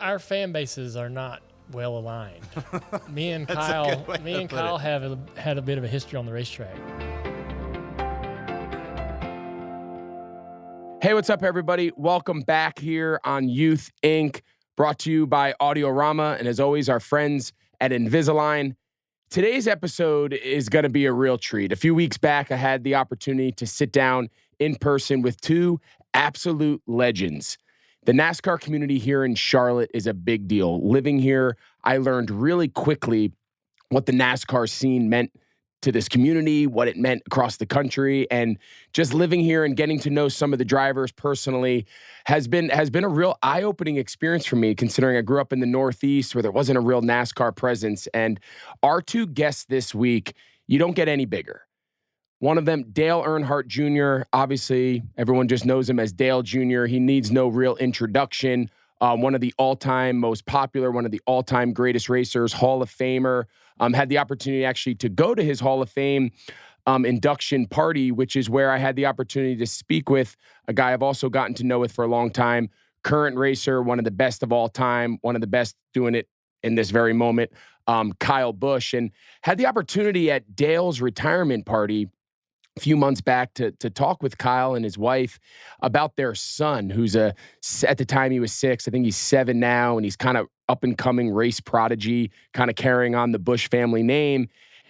our fan bases are not well aligned. Me and Kyle have had a bit of a history on the racetrack. Hey, what's up, everybody? Welcome back here on Youth Inc., brought to you by Audiorama, and as always, our friends at Invisalign. Today's episode is going to be a real treat. A few weeks back, I had the opportunity to sit down in person with two absolute legends. The NASCAR community here in Charlotte is a big deal. Living here, I learned really quickly what the NASCAR scene meant to this community, what it meant across the country, and just living here and getting to know some of the drivers personally has been a real eye-opening experience for me, considering I grew up in the Northeast where there wasn't a real NASCAR presence. And our two guests this week, you don't get any bigger. One of them, Dale Earnhardt Jr., obviously everyone just knows him as Dale Jr. He needs no real introduction. One of the all-time most popular, one of the all-time greatest racers, Hall of Famer. Had the opportunity actually to go to his Hall of Fame induction party, which is where I had the opportunity to speak with a guy I've also gotten to know with for a long time, current racer, one of the best of all time, one of the best doing it in this very moment, Kyle Busch, and had the opportunity at Dale's retirement party a few months back to talk with Kyle and his wife about their son, who's at the time he was 6. I think he's 7 now, and he's kind of up-and-coming race prodigy, kind of carrying on the Busch family name.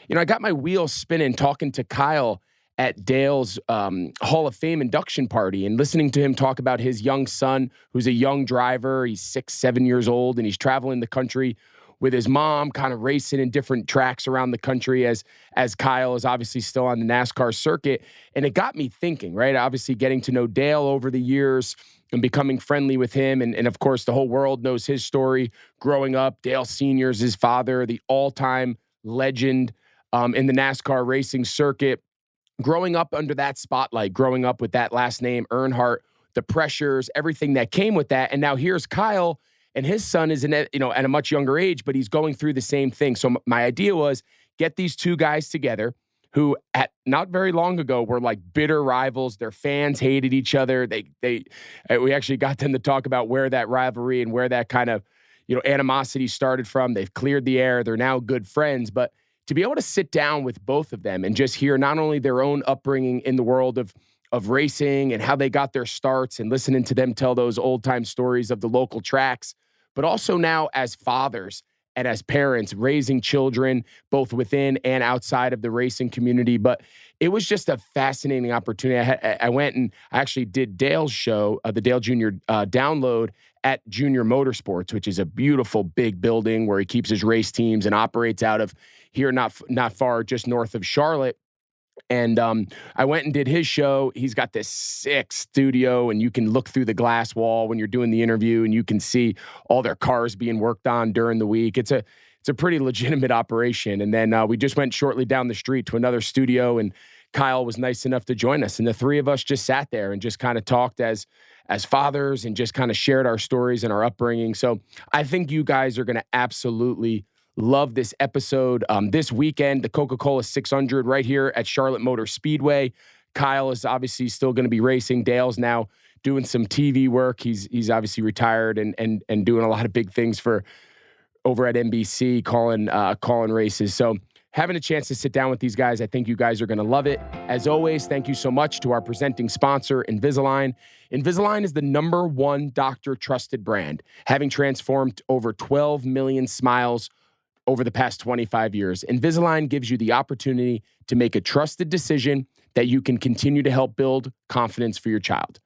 You know, I got my wheels spinning talking to Kyle at Dale's Hall of Fame induction party and listening to him talk about his young son, who's a young driver. He's 6, 7 years old, and he's traveling the country with his mom, kind of racing in different tracks around the country as Kyle is obviously still on the NASCAR circuit. And it got me thinking, right? Obviously getting to know Dale over the years and becoming friendly with him. And of course, the whole world knows his story. Growing up, Dale Sr. is his father, the all-time legend in the NASCAR racing circuit. Growing up under that spotlight, growing up with that last name, Earnhardt, the pressures, everything that came with that. And now here's Kyle, and his son is at a much younger age, but he's going through the same thing. So my idea was get these two guys together who at not very long ago were like bitter rivals. Their fans hated each other. We actually got them to talk about where that rivalry and where that kind of, animosity started from. They've cleared the air. They're now good friends. But to be able to sit down with both of them and just hear not only their own upbringing in the world of racing and how they got their starts and listening to them tell those old time stories of the local tracks, but also now as fathers and as parents raising children, both within and outside of the racing community. But it was just a fascinating opportunity. I went and I actually did Dale's show, the Dale Jr. Download at Junior Motorsports, which is a beautiful big building where he keeps his race teams and operates out of here, not far, just north of Charlotte. And I went and did his show. He's got this sick studio, and you can look through the glass wall when you're doing the interview, and you can see all their cars being worked on during the week. It's a pretty legitimate operation. And then we just went shortly down the street to another studio, and Kyle was nice enough to join us. And the three of us just sat there and just kind of talked as fathers and just kind of shared our stories and our upbringing. So I think you guys are going to absolutely love this episode. This weekend, the Coca-Cola 600 right here at Charlotte Motor Speedway. Kyle is obviously still going to be racing. Dale's now doing some TV work. He's obviously retired and doing a lot of big things over at NBC, calling races. So having a chance to sit down with these guys, I think you guys are going to love it. As always, thank you so much to our presenting sponsor, Invisalign. Invisalign is the #1 doctor-trusted brand, having transformed over 12 million smiles over the past 25 years. Invisalign gives you the opportunity to make a trusted decision that you can continue to help build confidence for your child.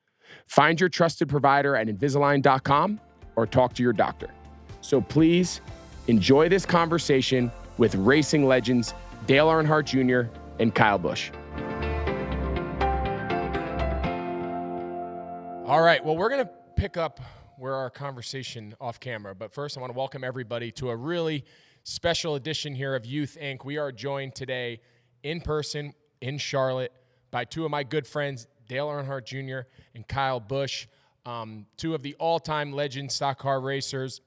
Find your trusted provider at Invisalign.com or talk to your doctor. So please enjoy this conversation with racing legends Dale Earnhardt Jr. and Kyle Busch. All right, well, we're going to pick up where our conversation off camera, but first I want to welcome everybody to a really special edition here of Youth Inc. We are joined today in person in Charlotte by two of my good friends, Dale Earnhardt Jr. and Kyle Busch, two of the all-time legend stock car racers.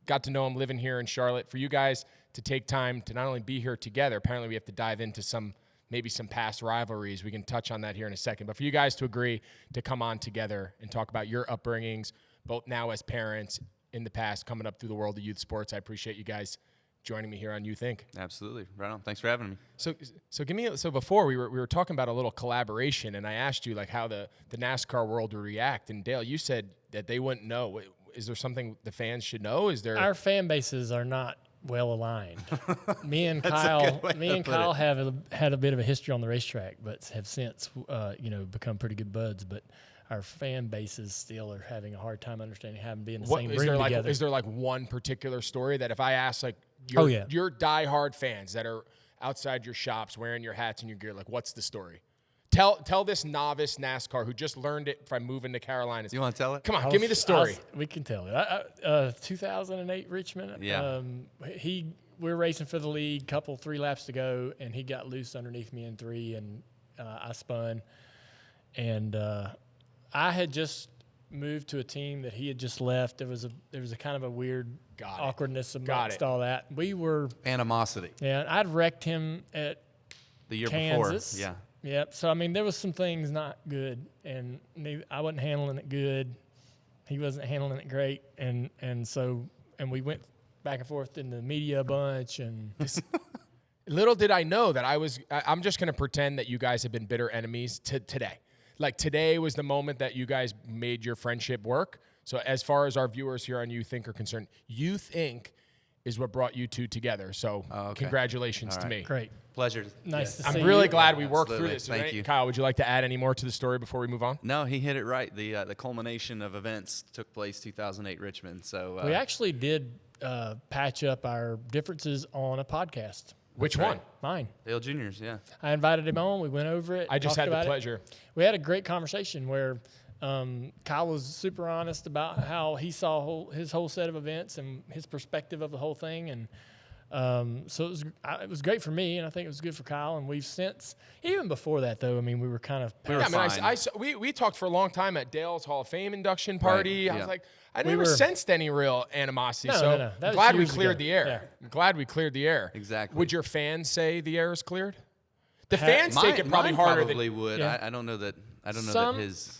Got to know them living here in Charlotte. For you guys to take time to not only be here together, apparently we have to dive into maybe some past rivalries. We can touch on that here in a second. But for you guys to agree to come on together and talk about your upbringings, both now as parents in the past coming up through the world of youth sports. I appreciate you guys joining me here on Youth Inc. Absolutely. Right on. Thanks for having me. So before we were talking about a little collaboration, and I asked you like how the NASCAR world would react, and Dale, you said that they wouldn't know. Is there something the fans should know? Is there Our fan bases are not well aligned. Me and Kyle have had a bit of a history on the racetrack, but have since become pretty good buds. But our fan bases still are having a hard time understanding how to be in the same room together. Is there like one particular story that if I ask like your diehard fans that are outside your shops wearing your hats and your gear, like what's the story? Tell this novice NASCAR who just learned it from moving to Carolinas. You want to tell it? Come on, give me the story. We can tell it. 2008 Richmond. Yeah. We were racing for the lead, 3 laps to go, and he got loose underneath me in 3, and I spun. And I had just moved to a team that he had just left. There was a kind of a weird awkwardness amongst all that. We were animosity. Yeah, I'd wrecked him at the year Kansas. before. Yeah. Yep. So, I mean, there was some things not good, and I wasn't handling it good. He wasn't handling it great, and we went back and forth in the media a bunch. And little did I know that I'm just going to pretend that you guys have been bitter enemies today. Like today was the moment that you guys made your friendship work. So as far as our viewers here on Youth Inc. are concerned, Youth Inc. is what brought you two together. So congratulations to me. Great. Pleasure. Nice to see you. I'm really glad we worked through Absolutely. this. Thank you. Kyle, would you like to add any more to the story before we move on? No, he hit it right. The culmination of events took place 2008 Richmond. So we actually did patch up our differences on a podcast. Which one? Mine. Dale Jr.'s, yeah. I invited him on. We went over it. I just had the pleasure. We had a great conversation where Kyle was super honest about how he saw his whole set of events and his perspective of the whole thing. And so it was great for me, and I think it was good for Kyle. And we've since, even before that, though, I mean, we were kind of. We talked for a long time at Dale's Hall of Fame induction party. Right. I was like, I never sensed any real animosity. No. I'm glad we cleared the air. Yeah. I'm glad we cleared the air. Exactly. Would your fans say the air is cleared? The fans take it probably harder. Probably would. Yeah. I don't know that.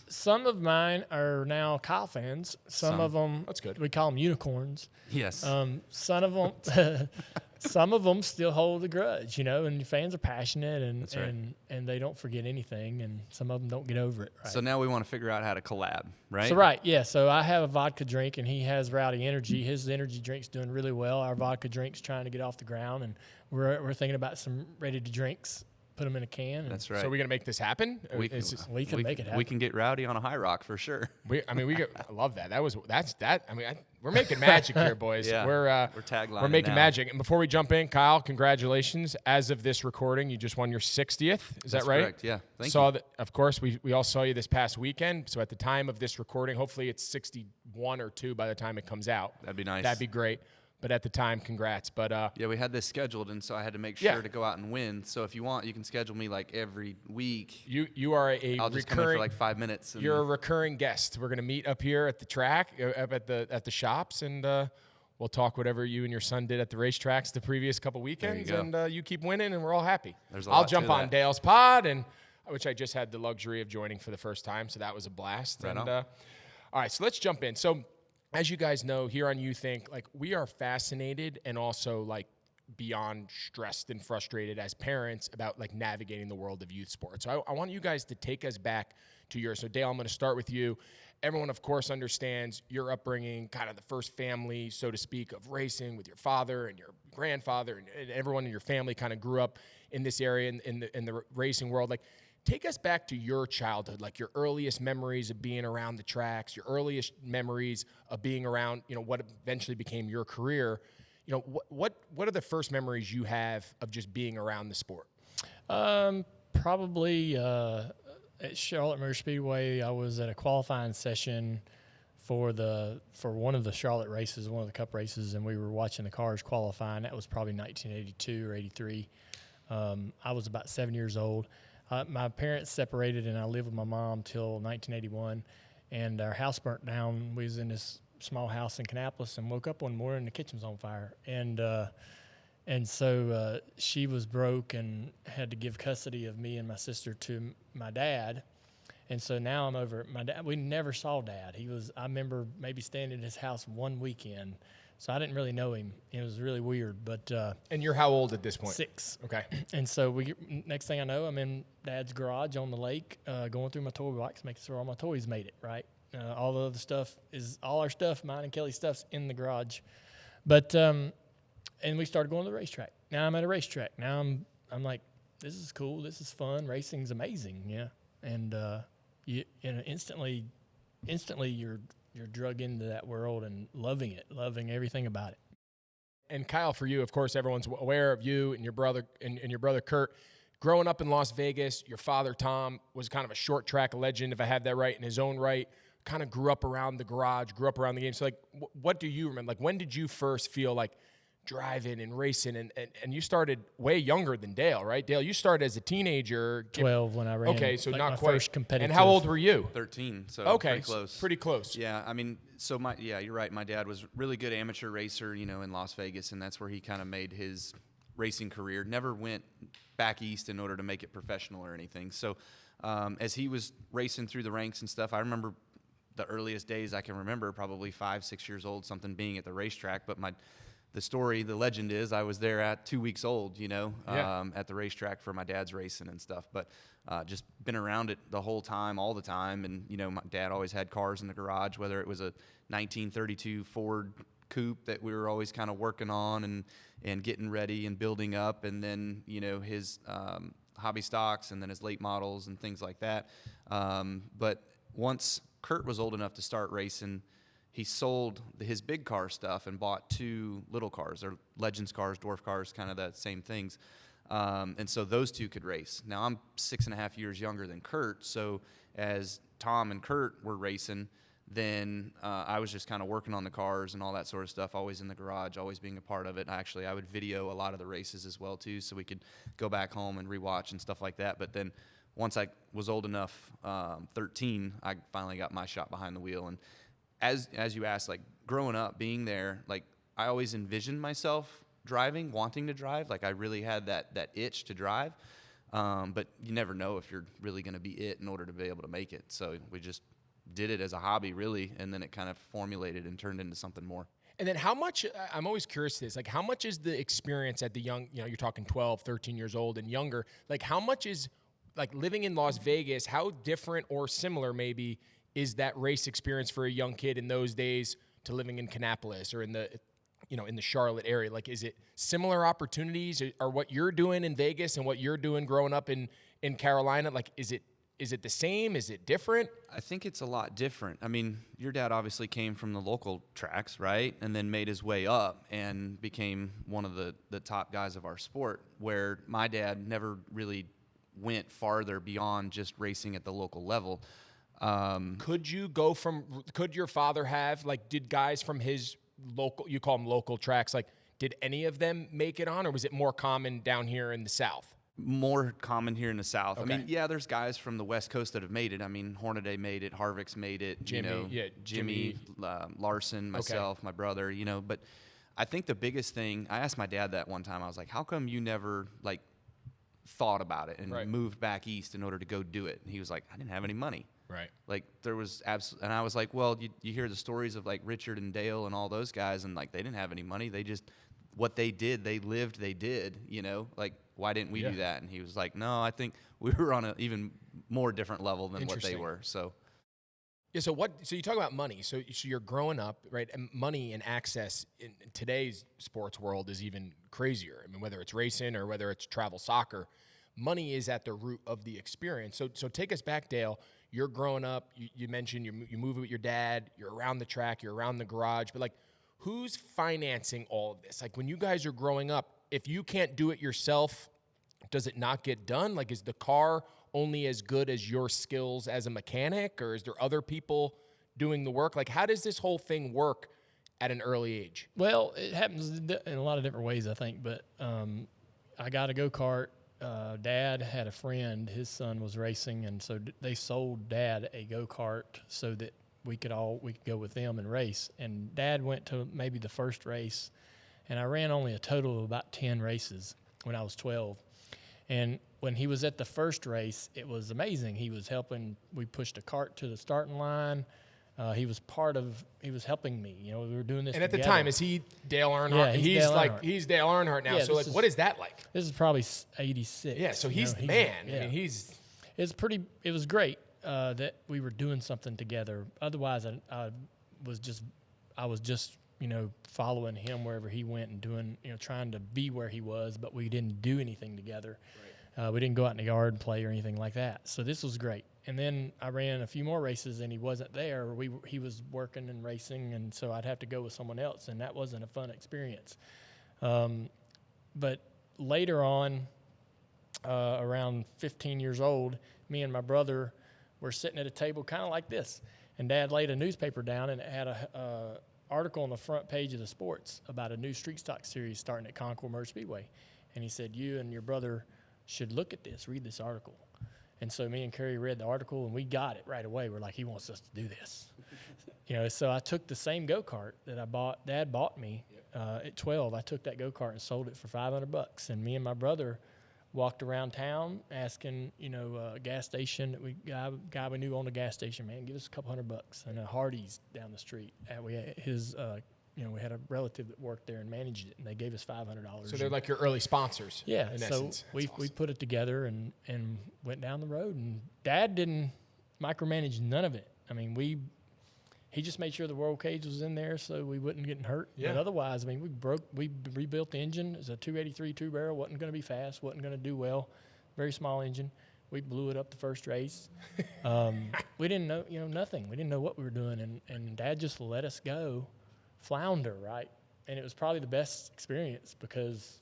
Some of mine are now Kyle fans. Some of them. That's good. We call them unicorns. Yes. Some of them. Some of them still hold a grudge, and fans are passionate and they don't forget anything, and some of them don't get over it. Right? So now we want to figure out how to collab, right? So I have a vodka drink, and he has Rowdy Energy. His energy drink's doing really well. Our vodka drink's trying to get off the ground, and we're thinking about some ready-to drinks. Put them in a can. That's right. So we're gonna make this happen. We can make it happen. We can get rowdy on a high rock for sure. I love that. We're making magic here, boys. Yeah, we're taglining. We're making now. magic. And before we jump in, Kyle, congratulations! As of this recording, you just won your 60th. Is that right? Correct. Yeah. Thank you. Of course, we all saw you this past weekend. So at the time of this recording, hopefully it's 61 or 2 by the time it comes out. That'd be nice. That'd be great. But at the time, congrats. But we had this scheduled, and so I had to make sure to go out and win. So if you want, you can schedule me like every week. You are I'll just come in for like 5 minutes. You're a recurring guest. We're gonna meet up here at the track, up at the shops, and we'll talk whatever you and your son did at the racetracks the previous couple weekends. And you keep winning, and we're all happy. I'll jump on Dale's pod, which I just had the luxury of joining for the first time, so that was a blast. Right on. All right, so let's jump in. So, as you guys know, here on Youth Inc., like we are fascinated and also like beyond stressed and frustrated as parents about like navigating the world of youth sports. So I want you guys to take us back to yours. So Dale, I'm going to start with you. Everyone, of course, understands your upbringing, kind of the first family, so to speak, of racing with your father and your grandfather, and everyone in your family kind of grew up in this area in the racing world. Like, take us back to your childhood, like your earliest memories of being around the tracks, your earliest memories of being around, what eventually became your career. What are the first memories you have of just being around the sport? Probably at Charlotte Motor Speedway, I was at a qualifying session for one of the Charlotte races, one of the Cup races, and we were watching the cars qualifying. That was probably 1982 or 83. I was about 7 years old. My parents separated, and I lived with my mom till 1981, and our house burnt down. We was in this small house in Kannapolis and woke up one morning and the kitchen was on fire. And so she was broke and had to give custody of me and my sister to my dad. And so now I'm over at my dad. We never saw Dad. I remember maybe staying at his house one weekend. So I didn't really know him. It was really weird. But And you're how old at this point? 6. Okay. And so next thing I know, I'm in Dad's garage on the lake, going through my toy box, making sure all my toys made it, right? All the other stuff all our stuff, mine and Kelly's stuff's in the garage. But, and we started going to the racetrack. Now I'm at a racetrack. Now I'm like, this is cool. This is fun. Racing's amazing. Yeah. And, instantly you're drug into that world and loving it, loving everything about it. And Kyle, for you, of course, everyone's aware of you and your brother and your brother Kurt. Growing up in Las Vegas, your father Tom was kind of a short track legend, if I have that right, in his own right. Kind of grew up around the garage, grew up around the game. So, like, what do you remember? Like, when did you first feel like driving and racing? And you started way younger than Dale, right? Dale, you started as a teenager. 12 when I ran. Okay, so like not my quite. First competitive. And how old were you? 13, so Okay, pretty close. Pretty close. Yeah, I mean, so you're right. My dad was a really good amateur racer, in Las Vegas, and that's where he kind of made his racing career. Never went back east in order to make it professional or anything. So as he was racing through the ranks and stuff, I remember the earliest days I can remember, probably 5, 6 years old, something being at the racetrack. But the legend is I was there at 2 weeks old, at the racetrack for my dad's racing and stuff. But just been around it the whole time, all the time. And, my dad always had cars in the garage, whether it was a 1932 Ford coupe that we were always kind of working on and getting ready and building up. And then, his hobby stocks and then his late models and things like that. But once Kurt was old enough to start racing, he sold his big car stuff and bought 2 little cars, or Legends cars, dwarf cars, kind of the same things. And so those 2 could race. Now I'm 6.5 years younger than Kurt, so as Tom and Kurt were racing, then I was just kind of working on the cars and all that sort of stuff, always in the garage, always being a part of it. Actually, I would video a lot of the races as well too, so we could go back home and rewatch and stuff like that. But then once I was old enough, 13, I finally got my shot behind the wheel. And as you asked, like growing up, being there, like I always envisioned myself driving, wanting to drive. Like I really had that itch to drive. But you never know if you're really going to be it in order to be able to make it. So we just did it as a hobby, really, and then it kind of formulated and turned into something more. And then how much, I'm always curious to this, like how much is the experience at the young, you're talking 12, 13 years old and younger, like how much is, like living in Las Vegas, how different or similar maybe is that race experience for a young kid in those days to living in Kannapolis or in the, in the Charlotte area? Like, is it similar opportunities, or what you're doing in Vegas and what you're doing growing up in Carolina? Like, is it the same? Is it different? I think it's a lot different. I mean, your dad obviously came from the local tracks, right? And then made his way up and became one of the top guys of our sport, where my dad never really went farther beyond just racing at the local level. Could your father have, like, did guys from his local, you call them local tracks, like, did any of them make it on, or was it more common down here in the South? More common here in the South. Okay. I mean, yeah, there's guys from the West Coast that have made it. I mean, Hornaday made it, Harvick's made it, Jimmy, Larson, myself, my brother, but I think the biggest thing, I asked my dad that one time, I was like, how come you never, like, thought about it and moved back east in order to go do it? And he was like, I didn't have any money. Right. Like there was and I was like, well, you hear the stories of like Richard and Dale and all those guys, and like they didn't have any money. They just, what they did, they lived, they did, like why didn't we do that? And he was like, no, I think we were on an even more different level than what they were. So. Yeah. So you talk about money. So you're growing up, right? And money and access in today's sports world is even crazier. I mean, whether it's racing or whether it's travel soccer, money is at the root of the experience. So take us back, Dale. You're growing up. You mentioned you move with your dad. You're around the track. You're around the garage. But like, who's financing all of this? Like when you guys are growing up, if you can't do it yourself, does it not get done? Like, is the car only as good as your skills as a mechanic, or is there other people doing the work? Like, how does this whole thing work at an early age? Well, it happens in a lot of different ways, I think. But I got a go-kart. Dad had a friend, his son was racing, and so they sold Dad a go-kart so that we could go with them and race. And Dad went to maybe the first race, and I ran only a total of about 10 races when I was 12. And when he was at the first race, it was amazing. He was helping. We pushed a cart to the starting line. He was helping me. You know, we were doing this. And at together. the time, is he Dale Earnhardt? Yeah, he's Dale Earnhardt. He's Dale Earnhardt now. Yeah, So what is that like? This is probably 86. Yeah, so he's the man. Yeah. I mean, It was great that we were doing something together. Otherwise, I was just following him wherever he went and doing, trying to be where he was, but we didn't do anything together. Right. We didn't go out in the yard and play or anything like that. So this was great. And then I ran a few more races and he wasn't there. He was working and racing, and so I'd have to go with someone else, and that wasn't a fun experience. But later on, around 15 years old, me and my brother were sitting at a table kind of like this, and Dad laid a newspaper down, and it had a article on the front page of the Sports about a new street stock series starting at Concord Motor Speedway. And he said, you and your brother should look at this, read this article. And so me and Kerry read the article, and we got it right away. We're like, he wants us to do this. So I took the same go-kart that Dad bought me at 12. I took that go-kart and sold it for $500. And me and my brother walked around town asking, a gas station, guy we knew owned a gas station, man, give us a couple $100. And a Hardee's down the street. We had a relative that worked there and managed it, and they gave us $500. So they're like your early sponsors. Yeah. In So essence. we put it together and went down the road, and Dad didn't micromanage none of it. I mean, he just made sure the roll cage was in there so we wouldn't get hurt. Yeah. But otherwise, I mean, we rebuilt the engine. It was a 283 two-barrel, wasn't going to be fast, wasn't going to do well. Very small engine. We blew it up the first race. We didn't know, nothing. We didn't know what we were doing, and Dad just let us go flounder, right? And it was probably the best experience because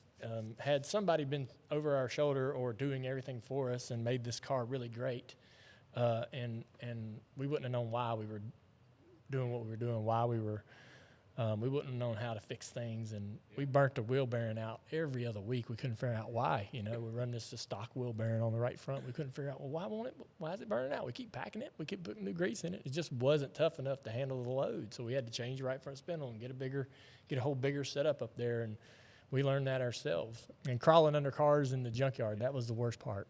had somebody been over our shoulder or doing everything for us and made this car really great, and we wouldn't have known why we were doing what we were doing, we wouldn't have known how to fix things, and we burnt the wheel bearing out every other week. We couldn't figure out why. We run this stock wheel bearing on the right front. We couldn't figure out, why is it burning out? We keep packing it. We keep putting new grease in it. It just wasn't tough enough to handle the load, so we had to change the right front spindle and get a whole bigger setup up there, and we learned that ourselves. And crawling under cars in the junkyard, that was the worst part.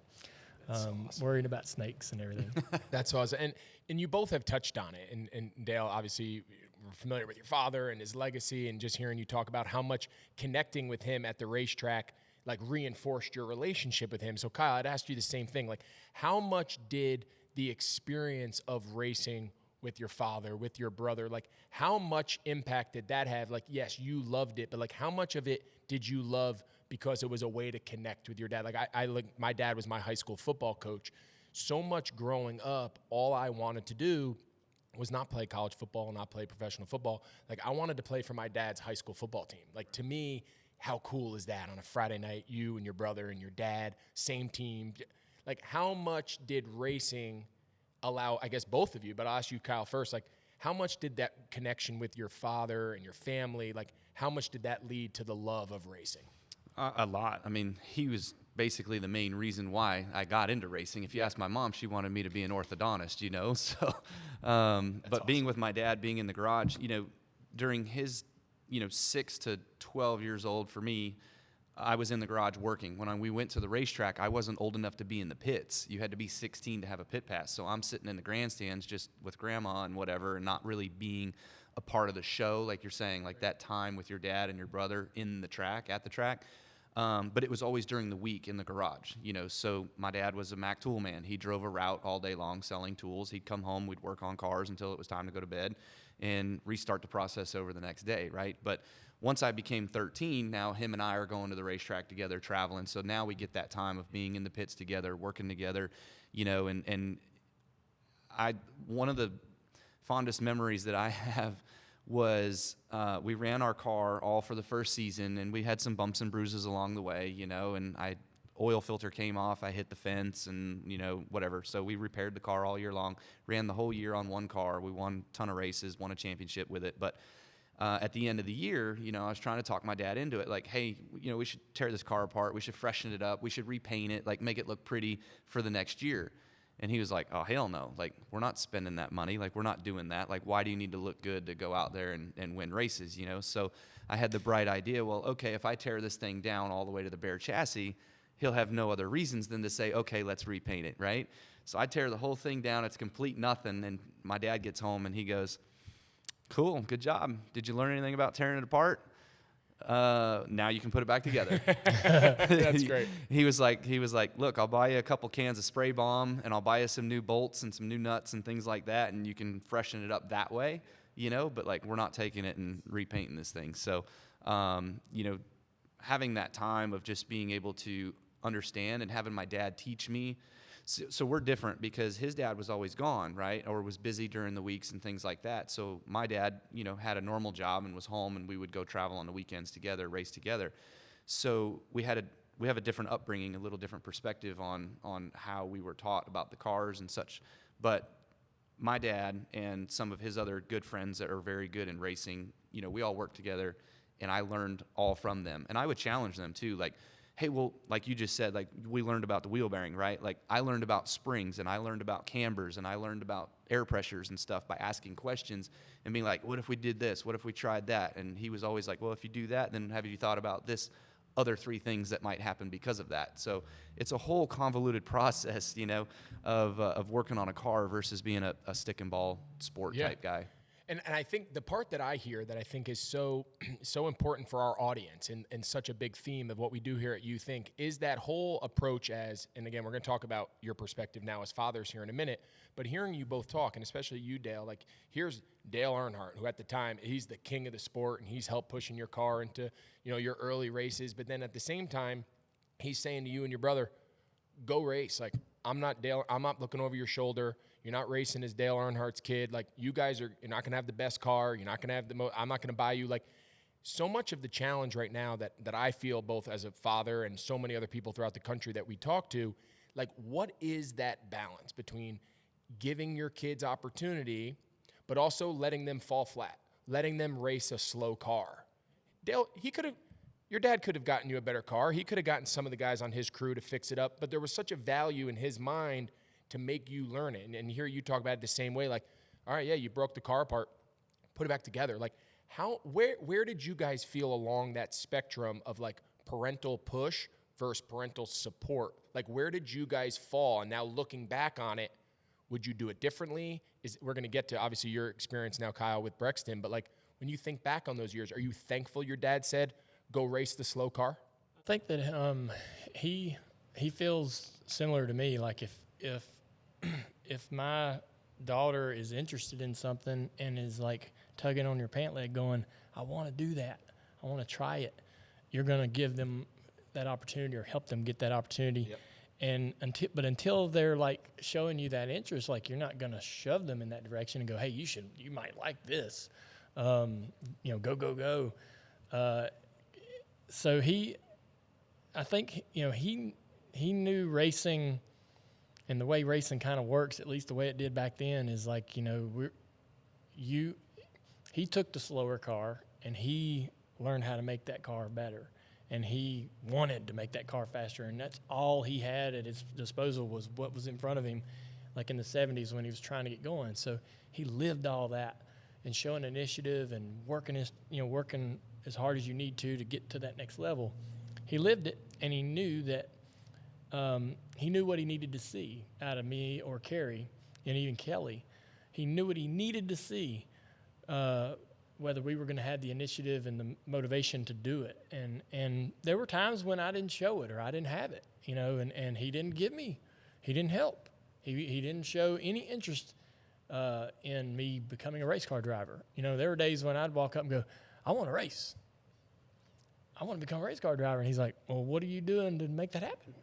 Awesome. Worried about snakes and everything. That's awesome. And you both have touched on it. And Dale, obviously, we're familiar with your father and his legacy, and just hearing you talk about how much connecting with him at the racetrack reinforced your relationship with him. So Kyle, I'd ask you the same thing. How much did the experience of racing with your father, with your brother, how much impact did that have? Yes, you loved it, but how much of it did you love because it was a way to connect with your dad? My dad was my high school football coach. So much growing up, all I wanted to do was not play college football, not play professional football. I wanted to play for my dad's high school football team. To me, how cool is that on a Friday night, you and your brother and your dad, same team? How much did racing allow, I guess both of you, but I'll ask you, Kyle, first, how much did that connection with your father and your family, how much did that lead to the love of racing? A lot. I mean, he was basically the main reason why I got into racing. If you ask my mom, she wanted me to be an orthodontist, So, but awesome. Being with my dad, being in the garage, during his, 6 to 12 years old for me, I was in the garage working. When we went to the racetrack, I wasn't old enough to be in the pits. You had to be 16 to have a pit pass. So I'm sitting in the grandstands just with grandma and whatever, and not really being a part of the show, like you're saying, that time with your dad and your brother in the track, at the track. But it was always during the week in the garage, So my dad was a Mack tool man. He drove a route all day long selling tools. He'd come home, we'd work on cars until it was time to go to bed and restart the process over the next day, right? But once I became 13, now him and I are going to the racetrack together, traveling. So now we get that time of being in the pits together, working together, and one of the fondest memories that I have was we ran our car all for the first season, and we had some bumps and bruises along the way, and oil filter came off, I hit the fence, and whatever. So we repaired the car all year long, ran the whole year on one car. We won a ton of races, won a championship with it. But at the end of the year, I was trying to talk my dad into it, hey, we should tear this car apart, we should freshen it up, we should repaint it, make it look pretty for the next year. And he was like, oh, hell no. We're not spending that money. We're not doing that. Why do you need to look good to go out there and win races, So I had the bright idea, well, okay, if I tear this thing down all the way to the bare chassis he'll have no other reasons than to say, okay, let's repaint it, right? So I tear the whole thing down. It's complete nothing. And my dad gets home and he goes, cool, good job. Did you learn anything about tearing it apart? Now you can put it back together. That's great. He was like, look, I'll buy you a couple cans of spray balm and I'll buy you some new bolts and some new nuts and things like that, and you can freshen it up that way, but like, we're not taking it and repainting this thing. So, having that time of just being able to understand and having my dad teach me. So we're different because his dad was always gone, right? Or was busy during the weeks and things like that. So my dad, had a normal job and was home, and we would go travel on the weekends together, race together. So we have a different upbringing, a little different perspective on how we were taught about the cars and such. But my dad and some of his other good friends that are very good in racing, we all worked together, and I learned all from them. And I would challenge them too, like, hey, well, like you just said, like, we learned about the wheel bearing, right? Like, I learned about springs, and I learned about cambers, and I learned about air pressures and stuff by asking questions and being like, what if we did this? What if we tried that? And he was always like, well, if you do that, then have you thought about this other 3 things that might happen because of that? So it's a whole convoluted process, of working on a car versus being a stick and ball sport type guy. And I think the part that I hear that I think is so important for our audience and such a big theme of what we do here at You Think is that whole approach and again, we're going to talk about your perspective now as fathers here in a minute, but hearing you both talk, and especially you, Dale, like, here's Dale Earnhardt, who at the time, he's the king of the sport, and he's helped pushing your car into, your early races, but then at the same time, he's saying to you and your brother, go race. Like, I'm not Dale. I'm not looking over your shoulder. You're not racing as Dale Earnhardt's kid. Like, you're not going to have the best car. You're not going to have I'm not going to buy you. Like, so much of the challenge right now that I feel both as a father and so many other people throughout the country that we talk to, like, what is that balance between giving your kids opportunity, but also letting them fall flat, letting them race a slow car? Dale, your dad could have gotten you a better car. He could have gotten some of the guys on his crew to fix it up, but there was such a value in his mind to make you learn it. And hear you talk about it the same way, like, all right, yeah, you broke the car apart, put it back together. Like, where did you guys feel along that spectrum of, like, parental push versus parental support? Like, where did you guys fall? And now looking back on it, would you do it differently? We're going to get to, obviously, your experience now, Kyle, with Brexton, but, like, when you think back on those years, are you thankful your dad said, go race the slow car? I think that he feels similar to me. Like, if my daughter is interested in something and is, like, tugging on your pant leg going, I want to do that, I want to try it, you're going to give them that opportunity or help them get that opportunity. Yep. And until they're, like, showing you that interest, like, you're not going to shove them in that direction and go, hey, you might like this, go. So I think he knew racing, and the way racing kind of works, at least the way it did back then, is like, he took the slower car and he learned how to make that car better, and he wanted to make that car faster, and that's all he had at his disposal was what was in front of him, like in the 70s when he was trying to get going. So he lived all that and showing initiative and working as hard as you need to get to that next level. He lived it, and he knew that he knew what he needed to see out of me or Carrie and even Kelly. He knew what he needed to see, whether we were going to have the initiative and the motivation to do it. And there were times when I didn't show it or I didn't have it, and he didn't he didn't help. He didn't show any interest in me becoming a race car driver. There were days when I'd walk up and go, I want to race. I want to become a race car driver. And he's like, well, what are you doing to make that happen?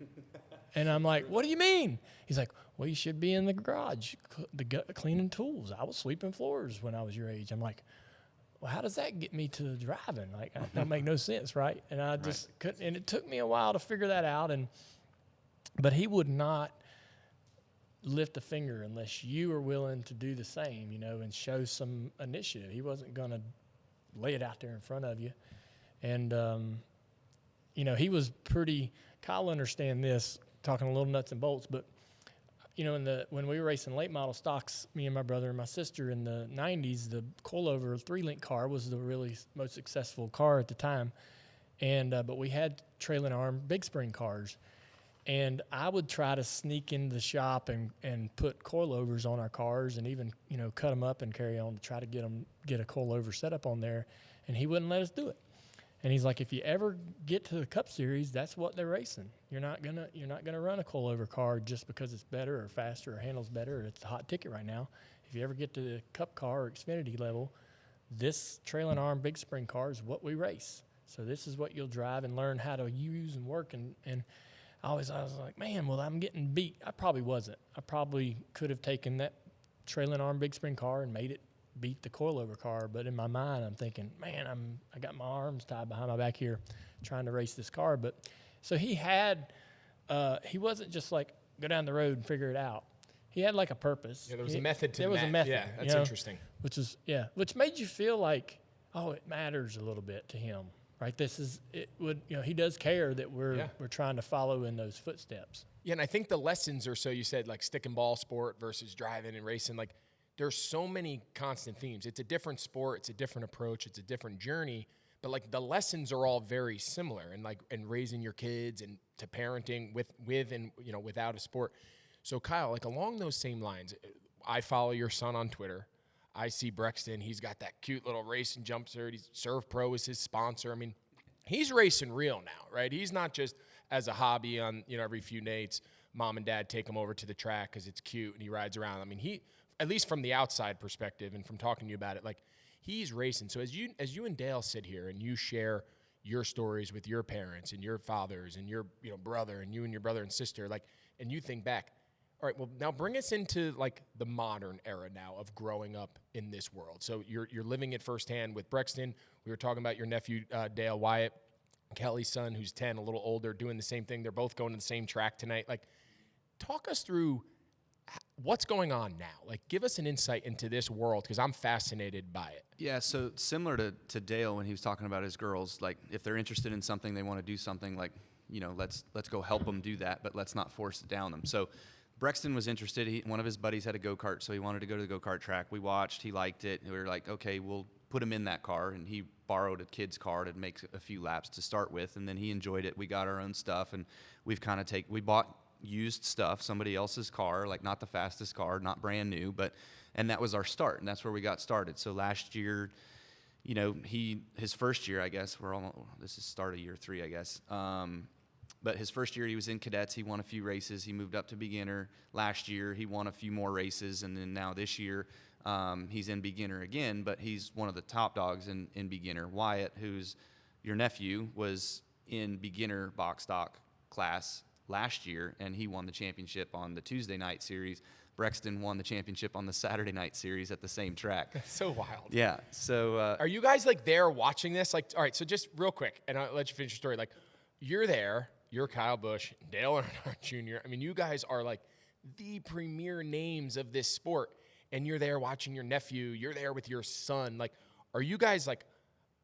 And I'm like, what do you mean? He's like, well, you should be in the garage cleaning tools. I was sweeping floors when I was your age. I'm like, well, how does that get me to driving? Like, that don't make no sense, right? And I just couldn't. And it took me a while to figure that out. But he would not lift a finger unless you were willing to do the same, and show some initiative. He wasn't going to lay it out there in front of you. And, he was Kyle understand this, talking a little nuts and bolts, but, when we were racing late model stocks, me and my brother and my sister in the 90s, the coilover 3-link car was the really most successful car at the time. And, but we had trailing arm big spring cars. And I would try to sneak into the shop and put coilovers on our cars and even, cut them up and carry on to try to get a coilover setup on there. And he wouldn't let us do it. And he's like, if you ever get to the Cup Series, that's what they're racing. You're not gonna run a coilover car just because it's better or faster or handles better. It's a hot ticket right now. If you ever get to the Cup car or Xfinity level, this trailing arm big spring car is what we race. So this is what you'll drive and learn how to use and work. And I was like, man, well, I'm getting beat. I probably wasn't. I probably could have taken that trailing arm big spring car and made it beat the coilover car. But in my mind, I'm thinking, man, I got my arms tied behind my back here trying to race this car. But so he wasnwasn't just like go down the road and figure it out. He had like a purpose. Yeah, there was a method to There was a method. Yeah, that's interesting. Which made you feel like, oh, it matters a little bit to him, right? He does care that we're trying to follow in those footsteps. Yeah, and I think the lessons are, so you said, like stick and ball sport versus driving and racing, like there's so many constant themes. It's a different sport, it's a different approach, it's a different journey, but like the lessons are all very similar, and raising your kids and to parenting with and without a sport. So Kyle, like along those same lines, I follow your son on Twitter. I see Brexton. He's got that cute little racing jumpsuit. Serve Pro is his sponsor. I mean, he's racing real now, right? He's not just as a hobby on, every few nights, mom and dad take him over to the track because it's cute and he rides around. I mean, he, at least from the outside perspective and from talking to you about it, like he's racing. So as you and Dale sit here and you share your stories with your parents and your fathers and your brother and you and your brother and sister, like, and you think back, all right, well, now bring us into like the modern era now of growing up in this world. So you're living it firsthand with Brexton. We were talking about your nephew, Dale Wyatt, Kelly's son, who's 10, a little older, doing the same thing. They're both going to the same track tonight. Like, talk us through what's going on now. Like, give us an insight into this world because I'm fascinated by it. Yeah, so similar to Dale when he was talking about his girls, like if they're interested in something, they want to do something, like, let's go help them do that, but let's not force it down them. So Brexton was interested. One of his buddies had a go-kart, so he wanted to go to the go-kart track. We watched. He liked it. We were like, okay, we'll put him in that car. And he borrowed a kid's car to make a few laps to start with, and then he enjoyed it. We got our own stuff, and we've kind of we bought used stuff, somebody else's car, like not the fastest car, not brand new, and that was our start, and that's where we got started. So last year, his first year, I guess, this is start of year 3, I guess. But his first year, he was in cadets. He won a few races. He moved up to beginner. Last year, he won a few more races. And then now this year, he's in beginner again, but he's one of the top dogs in beginner. Wyatt, who's your nephew, was in beginner box stock class last year, and he won the championship on the Tuesday night series. Brexton won the championship on the Saturday night series at the same track. That's so wild. Yeah. So are you guys like there watching this? Like, all right, so just real quick, and I'll let you finish your story. Like, you're there. You're Kyle Busch, Dale Earnhardt Jr. I mean, you guys are like the premier names of this sport, and you're there watching your nephew. You're there with your son. Like, are you guys like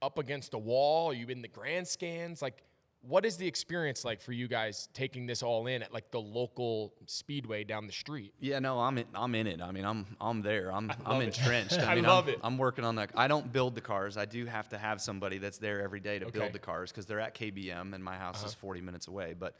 up against a wall? Are you in the grandstands? Like, what is the experience like for you guys taking this all in at like the local speedway down the street? Yeah, no, I'm in it. I mean, I'm there. I'm entrenched. I mean, love it. I'm working on that. I don't build the cars. I do have to have somebody that's there every day to build the cars because they're at KBM and my house is 40 minutes away. But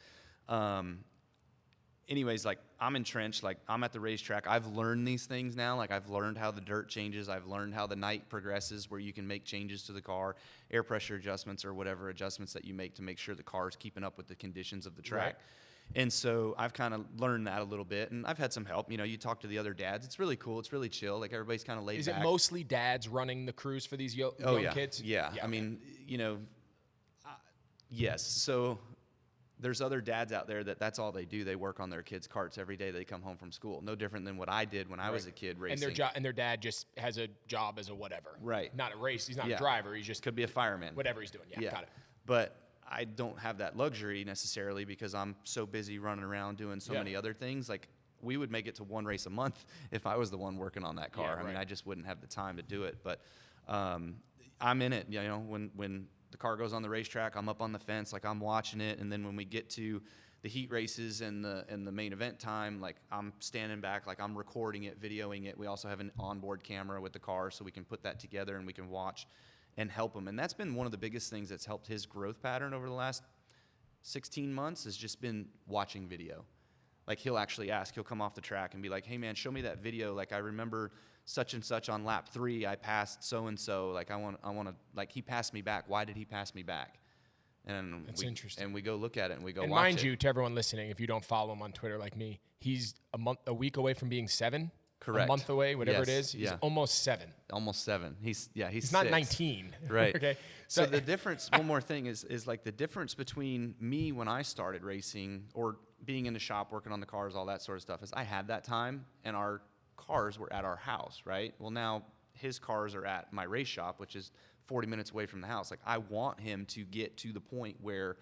anyways, like I'm entrenched. Like I'm at the racetrack. I've learned these things now. Like I've learned how the dirt changes. I've learned how the night progresses where you can make changes to the car, air pressure adjustments or whatever adjustments that you make to make sure the car is keeping up with the conditions of the track. Right. And so I've kind of learned that a little bit, and I've had some help. You talk to the other dads. It's really cool. It's really chill. Like everybody's kind of laid back. Is it mostly dads running the crews for these young kids? Yeah. I mean, yes. So there's other dads out there that's all they do. They work on their kids' karts every day they come home from school. No different than what I did when I was a kid racing. And their dad just has a job as a whatever. Right. Not a race. He's not a driver. He's just could be a fireman. Whatever he's doing. Yeah. Got it. But I don't have that luxury necessarily because I'm so busy running around doing so many other things. Like we would make it to one race a month if I was the one working on that car. I mean, I just wouldn't have the time to do it. But I'm in it. When the car goes on the racetrack, I'm up on the fence, like I'm watching it. And then when we get to the heat races and the main event time, like I'm standing back, like I'm recording it, videoing it. We also have an onboard camera with the car, so we can put that together and we can watch and help him. And that's been one of the biggest things that's helped his growth pattern over the last 16 months has just been watching video. Like he'll actually ask, he'll come off the track and be like, hey man, show me that video. Like I remember such and such on lap 3, I passed so-and-so. Like I want to, like he passed me back. Why did he pass me back? And That's interesting. And we go look at it and we go and watch mind it. you, to everyone listening, if you don't follow him on Twitter like me, he's a week away from being 7. Correct. A month away, whatever it Yes, is. He's almost 7. Almost 7. He's He's not 6. 19. Right. Okay. So the difference, one more thing is like the difference between me when I started racing or being in the shop, working on the cars, all that sort of stuff, is I had that time and our cars were at our house, right? Well, now his cars are at my race shop, which is 40 minutes away from the house. Like I want him to get to the point where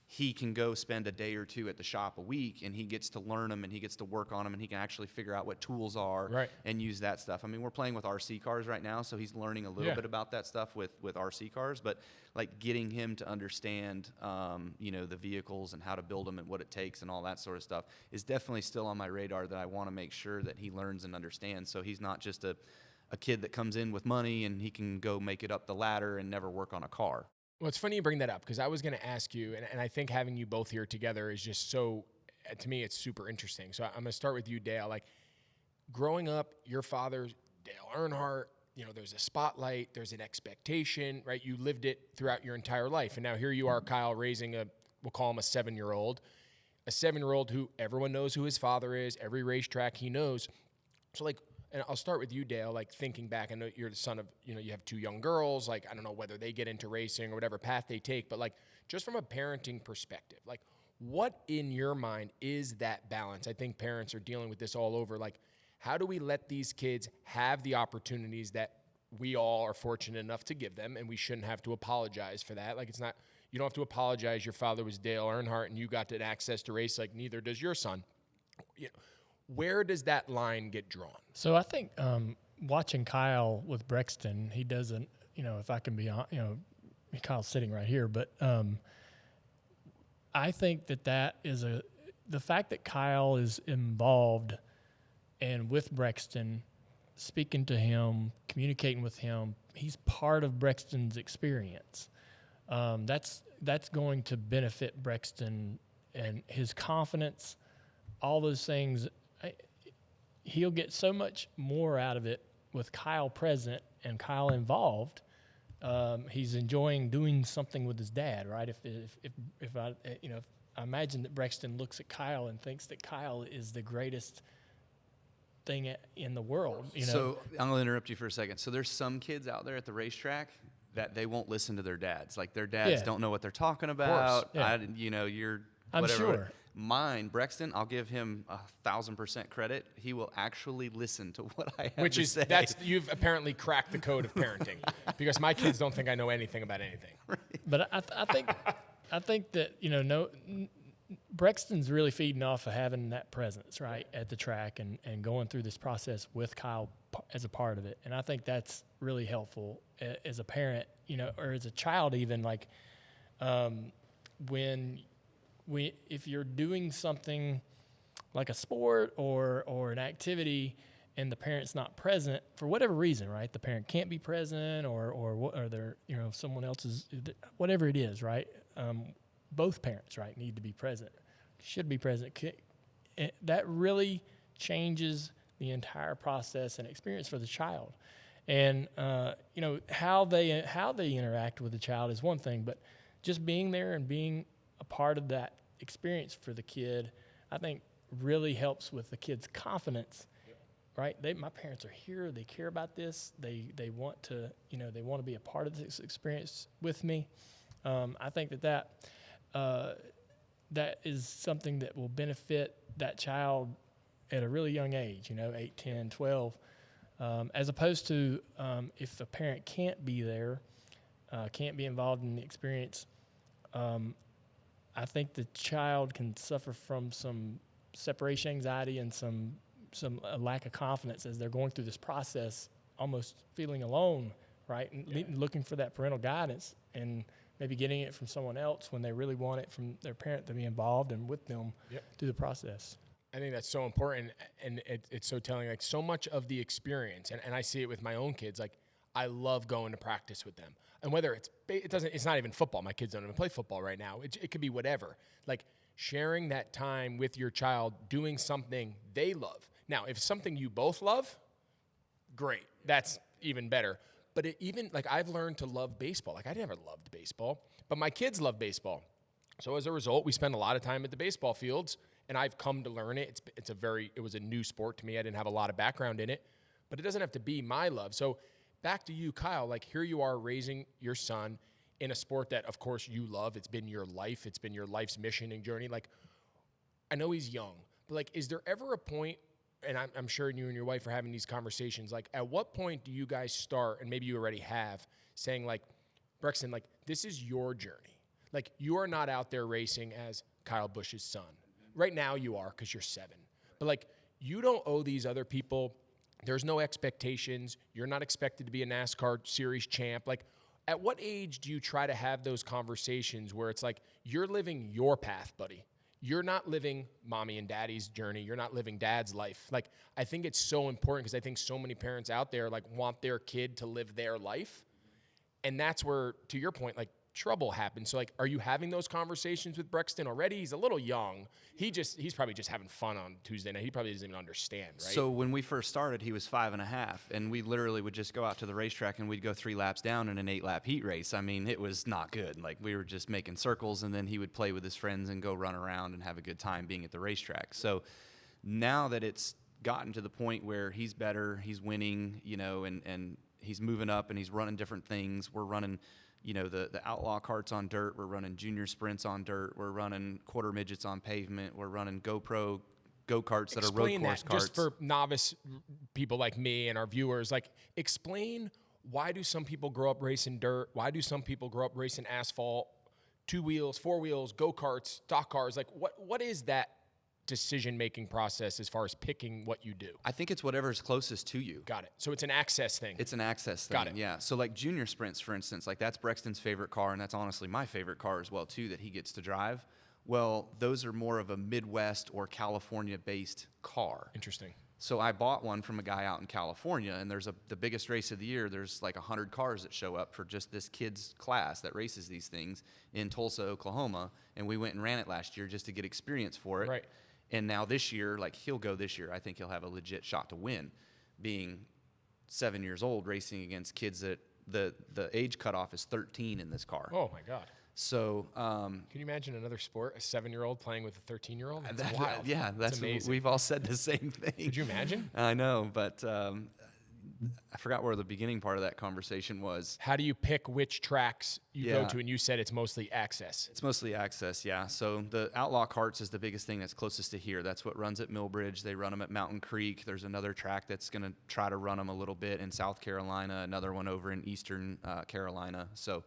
he can go spend a day or two at the shop a week and he gets to learn them and he gets to work on them and he can actually figure out what tools are and use that stuff. I mean, we're playing with RC cars right now, so he's learning a little bit about that stuff with RC cars, but like getting him to understand, the vehicles and how to build them and what it takes and all that sort of stuff is definitely still on my radar that I want to make sure that he learns and understands. So he's not just a kid that comes in with money and he can go make it up the ladder and never work on a car. Well, it's funny you bring that up because I was going to ask you, and I think having you both here together is just so, to me, it's super interesting. So I'm going to start with you, Dale. Like, growing up, your father's Dale Earnhardt, there's a spotlight, there's an expectation, right? You lived it throughout your entire life. And now here you are, Kyle, raising we'll call him a 7-year-old, who everyone knows who his father is, every racetrack he knows. So, like, and I'll start with you, Dale, like thinking back, I know you're the son of, you have 2 young girls, like, I don't know whether they get into racing or whatever path they take, but like, just from a parenting perspective, like, what in your mind is that balance? I think parents are dealing with this all over. Like, how do we let these kids have the opportunities that we all are fortunate enough to give them, and we shouldn't have to apologize for that? Like, it's not, you don't have to apologize. Your father was Dale Earnhardt, and you got to access to race, like, neither does your son. Where does that line get drawn? So I think watching Kyle with Brexton, he doesn't, if I can be on, Kyle's sitting right here, but I think that is the fact that Kyle is involved and with Brexton, speaking to him, communicating with him, he's part of Brexton's experience. That's going to benefit Brexton and his confidence, all those things. He'll get so much more out of it with Kyle present and Kyle involved. He's enjoying doing something with his dad, right? If I imagine that Brexton looks at Kyle and thinks that Kyle is the greatest thing in the world. So I'm going to interrupt you for a second. So there's some kids out there at the racetrack that they won't listen to their dads. Like their dads don't know what they're talking about. Yeah. You're I'm whatever. sure. Mine, Brexton, I'll give him 1,000% credit. He will actually listen to what I have Which to is, say. you've apparently cracked the code of parenting because my kids don't think I know anything about anything. But I think that Brexton's really feeding off of having that presence right at the track and going through this process with Kyle as a part of it, and I think that's really helpful as a parent, or as a child even. Like if you're doing something like a sport or an activity and the parent's not present for whatever reason, right? The parent can't be present or they're, someone else's, whatever it is, right? Both parents, right, need to be present, should be present. That really changes the entire process and experience for the child. And, how they interact with the child is one thing, but just being there and being a part of that experience for the kid, I think really helps with the kid's confidence, right? My parents are here. They care about this. They want to, they want to be a part of this experience with me. I think that is something that will benefit that child at a really young age, 8, 10, 12, as opposed to if the parent can't be there, can't be involved in the experience, I think the child can suffer from some separation anxiety and some lack of confidence as they're going through this process, almost feeling alone, right? And looking for that parental guidance and maybe getting it from someone else when they really want it from their parent to be involved and with them through the process. I think that's so important, and it's so telling. Like, so much of the experience, and I see it with my own kids, like, I love going to practice with them. And whether it's not even football. My kids don't even play football right now. It could be whatever. Like sharing that time with your child, doing something they love. Now, if it's something you both love, great. That's even better. But even like I've learned to love baseball. Like I never loved baseball, but my kids love baseball. So as a result, we spend a lot of time at the baseball fields, and I've come to learn it. It was a new sport to me. I didn't have a lot of background in it, but it doesn't have to be my love. So back to you, Kyle, like here you are raising your son in a sport that of course you love. It's been your life. It's been your life's mission and journey. Like I know he's young, but like, is there ever a point, and I'm sure you and your wife are having these conversations, like at what point do you guys start, and maybe you already have, saying like, Brexton, like this is your journey. Like you are not out there racing as Kyle Busch's son. Right now you are because you're 7. But like you don't owe these other people. There's no expectations. You're not expected to be a NASCAR series champ. Like at what age do you try to have those conversations where it's like you're living your path, buddy? You're not living mommy and daddy's journey. You're not living dad's life. Like, I think it's so important because I think so many parents out there like want their kid to live their life. And that's where, to your point, like trouble happens. So like, are you having those conversations with Brexton already? He's a little young. He's probably just having fun on Tuesday night. He probably doesn't even understand, right? So when we first started, he was 5.5, and we literally would just go out to the racetrack and we'd go 3 laps down in an 8-lap heat race. I mean, it was not good. Like we were just making circles, and then he would play with his friends and go run around and have a good time being at the racetrack. So now that it's gotten to the point where he's better, he's winning, you know, and he's moving up and he's running different things. We're running, you know, the outlaw carts on dirt. We're running junior sprints on dirt. We're running quarter midgets on pavement. We're running GoPro go-karts that are road course carts. Just for novice people like me and our viewers, like explain, why do some people grow up racing dirt? Why do some people grow up racing asphalt, 2 wheels, 4 wheels, go-karts, stock cars? Like what is that decision-making process as far as picking what you do? I think it's whatever's closest to you. Got it. So it's an access thing. It's an access thing. Got it. Yeah. So like junior sprints, for instance, like that's Brexton's favorite car, and that's honestly my favorite car as well too, that he gets to drive. Well, those are more of a Midwest or California-based car. Interesting. So I bought one from a guy out in California, and there's the biggest race of the year. There's like 100 cars that show up for just this kid's class that races these things in Tulsa, Oklahoma, and we went and ran it last year just to get experience for it. Right. And now this year, like he'll go this year, I think he'll have a legit shot to win, being 7 years old, racing against kids that the age cutoff is 13 in this car. Oh my God. So, can you imagine another sport, a 7-year-old playing with a 13-year-old? That's wild. Yeah, that's amazing. We've all said the same thing. Could you imagine? I know, but I forgot where the beginning part of that conversation was. How do you pick which tracks you go to? And you said it's mostly access. It's mostly access, yeah. So the Outlaw Carts is the biggest thing that's closest to here. That's what runs at Millbridge. They run them at Mountain Creek. There's another track that's going to try to run them a little bit in South Carolina, another one over in Eastern Carolina. So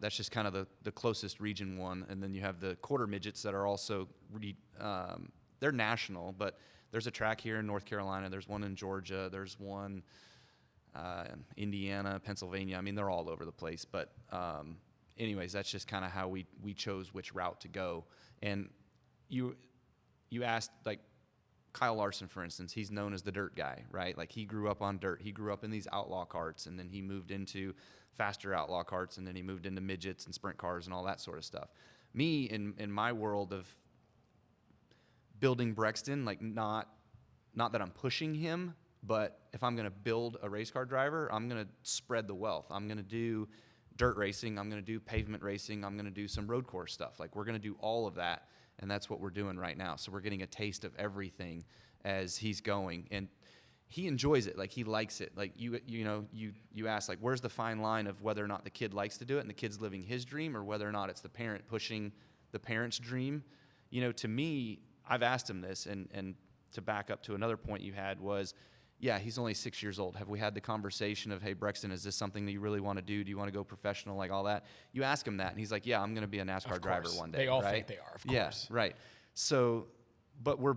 that's just kind of the closest region one. And then you have the quarter midgets that are also, they're national, but there's a track here in North Carolina. There's one in Georgia. There's one Indiana, Pennsylvania. I mean, they're all over the place. But anyways, that's just kind of how we chose which route to go. And you asked, like, Kyle Larson, for instance, he's known as the dirt guy, right? Like, he grew up on dirt. He grew up in these outlaw carts, and then he moved into faster outlaw carts, and then he moved into midgets and sprint cars and all that sort of stuff. Me, in my world of building Brexton, like, not that I'm pushing him, but if I'm going to build a race car driver, I'm going to spread the wealth. I'm going to do dirt racing. I'm going to do pavement racing. I'm going to do some road course stuff. Like, we're going to do all of that, and that's what we're doing right now. So we're getting a taste of everything as he's going, and he enjoys it. Like, he likes it. Like, you ask, like, where's the fine line of whether or not the kid likes to do it and the kid's living his dream, or whether or not it's the parent pushing the parent's dream? You know, to me, I've asked him this, and to back up to another point you had was, yeah, he's only 6 years old. Have we had the conversation of, hey, Brexton, is this something that you really want to do? Do you want to go professional, like all that? You ask him that, and he's like, yeah, I'm going to be a NASCAR driver one day. They all right? think they are, of course. Yes, right. So, but we're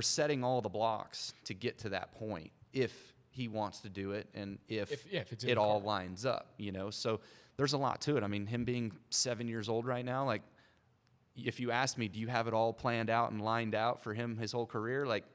setting all the blocks to get to that point if he wants to do it, and if it all lines up, you know. So there's a lot to it. I mean, him being 7 years old right now, like, if you ask me, do you have it all planned out and lined out for him his whole career? Like,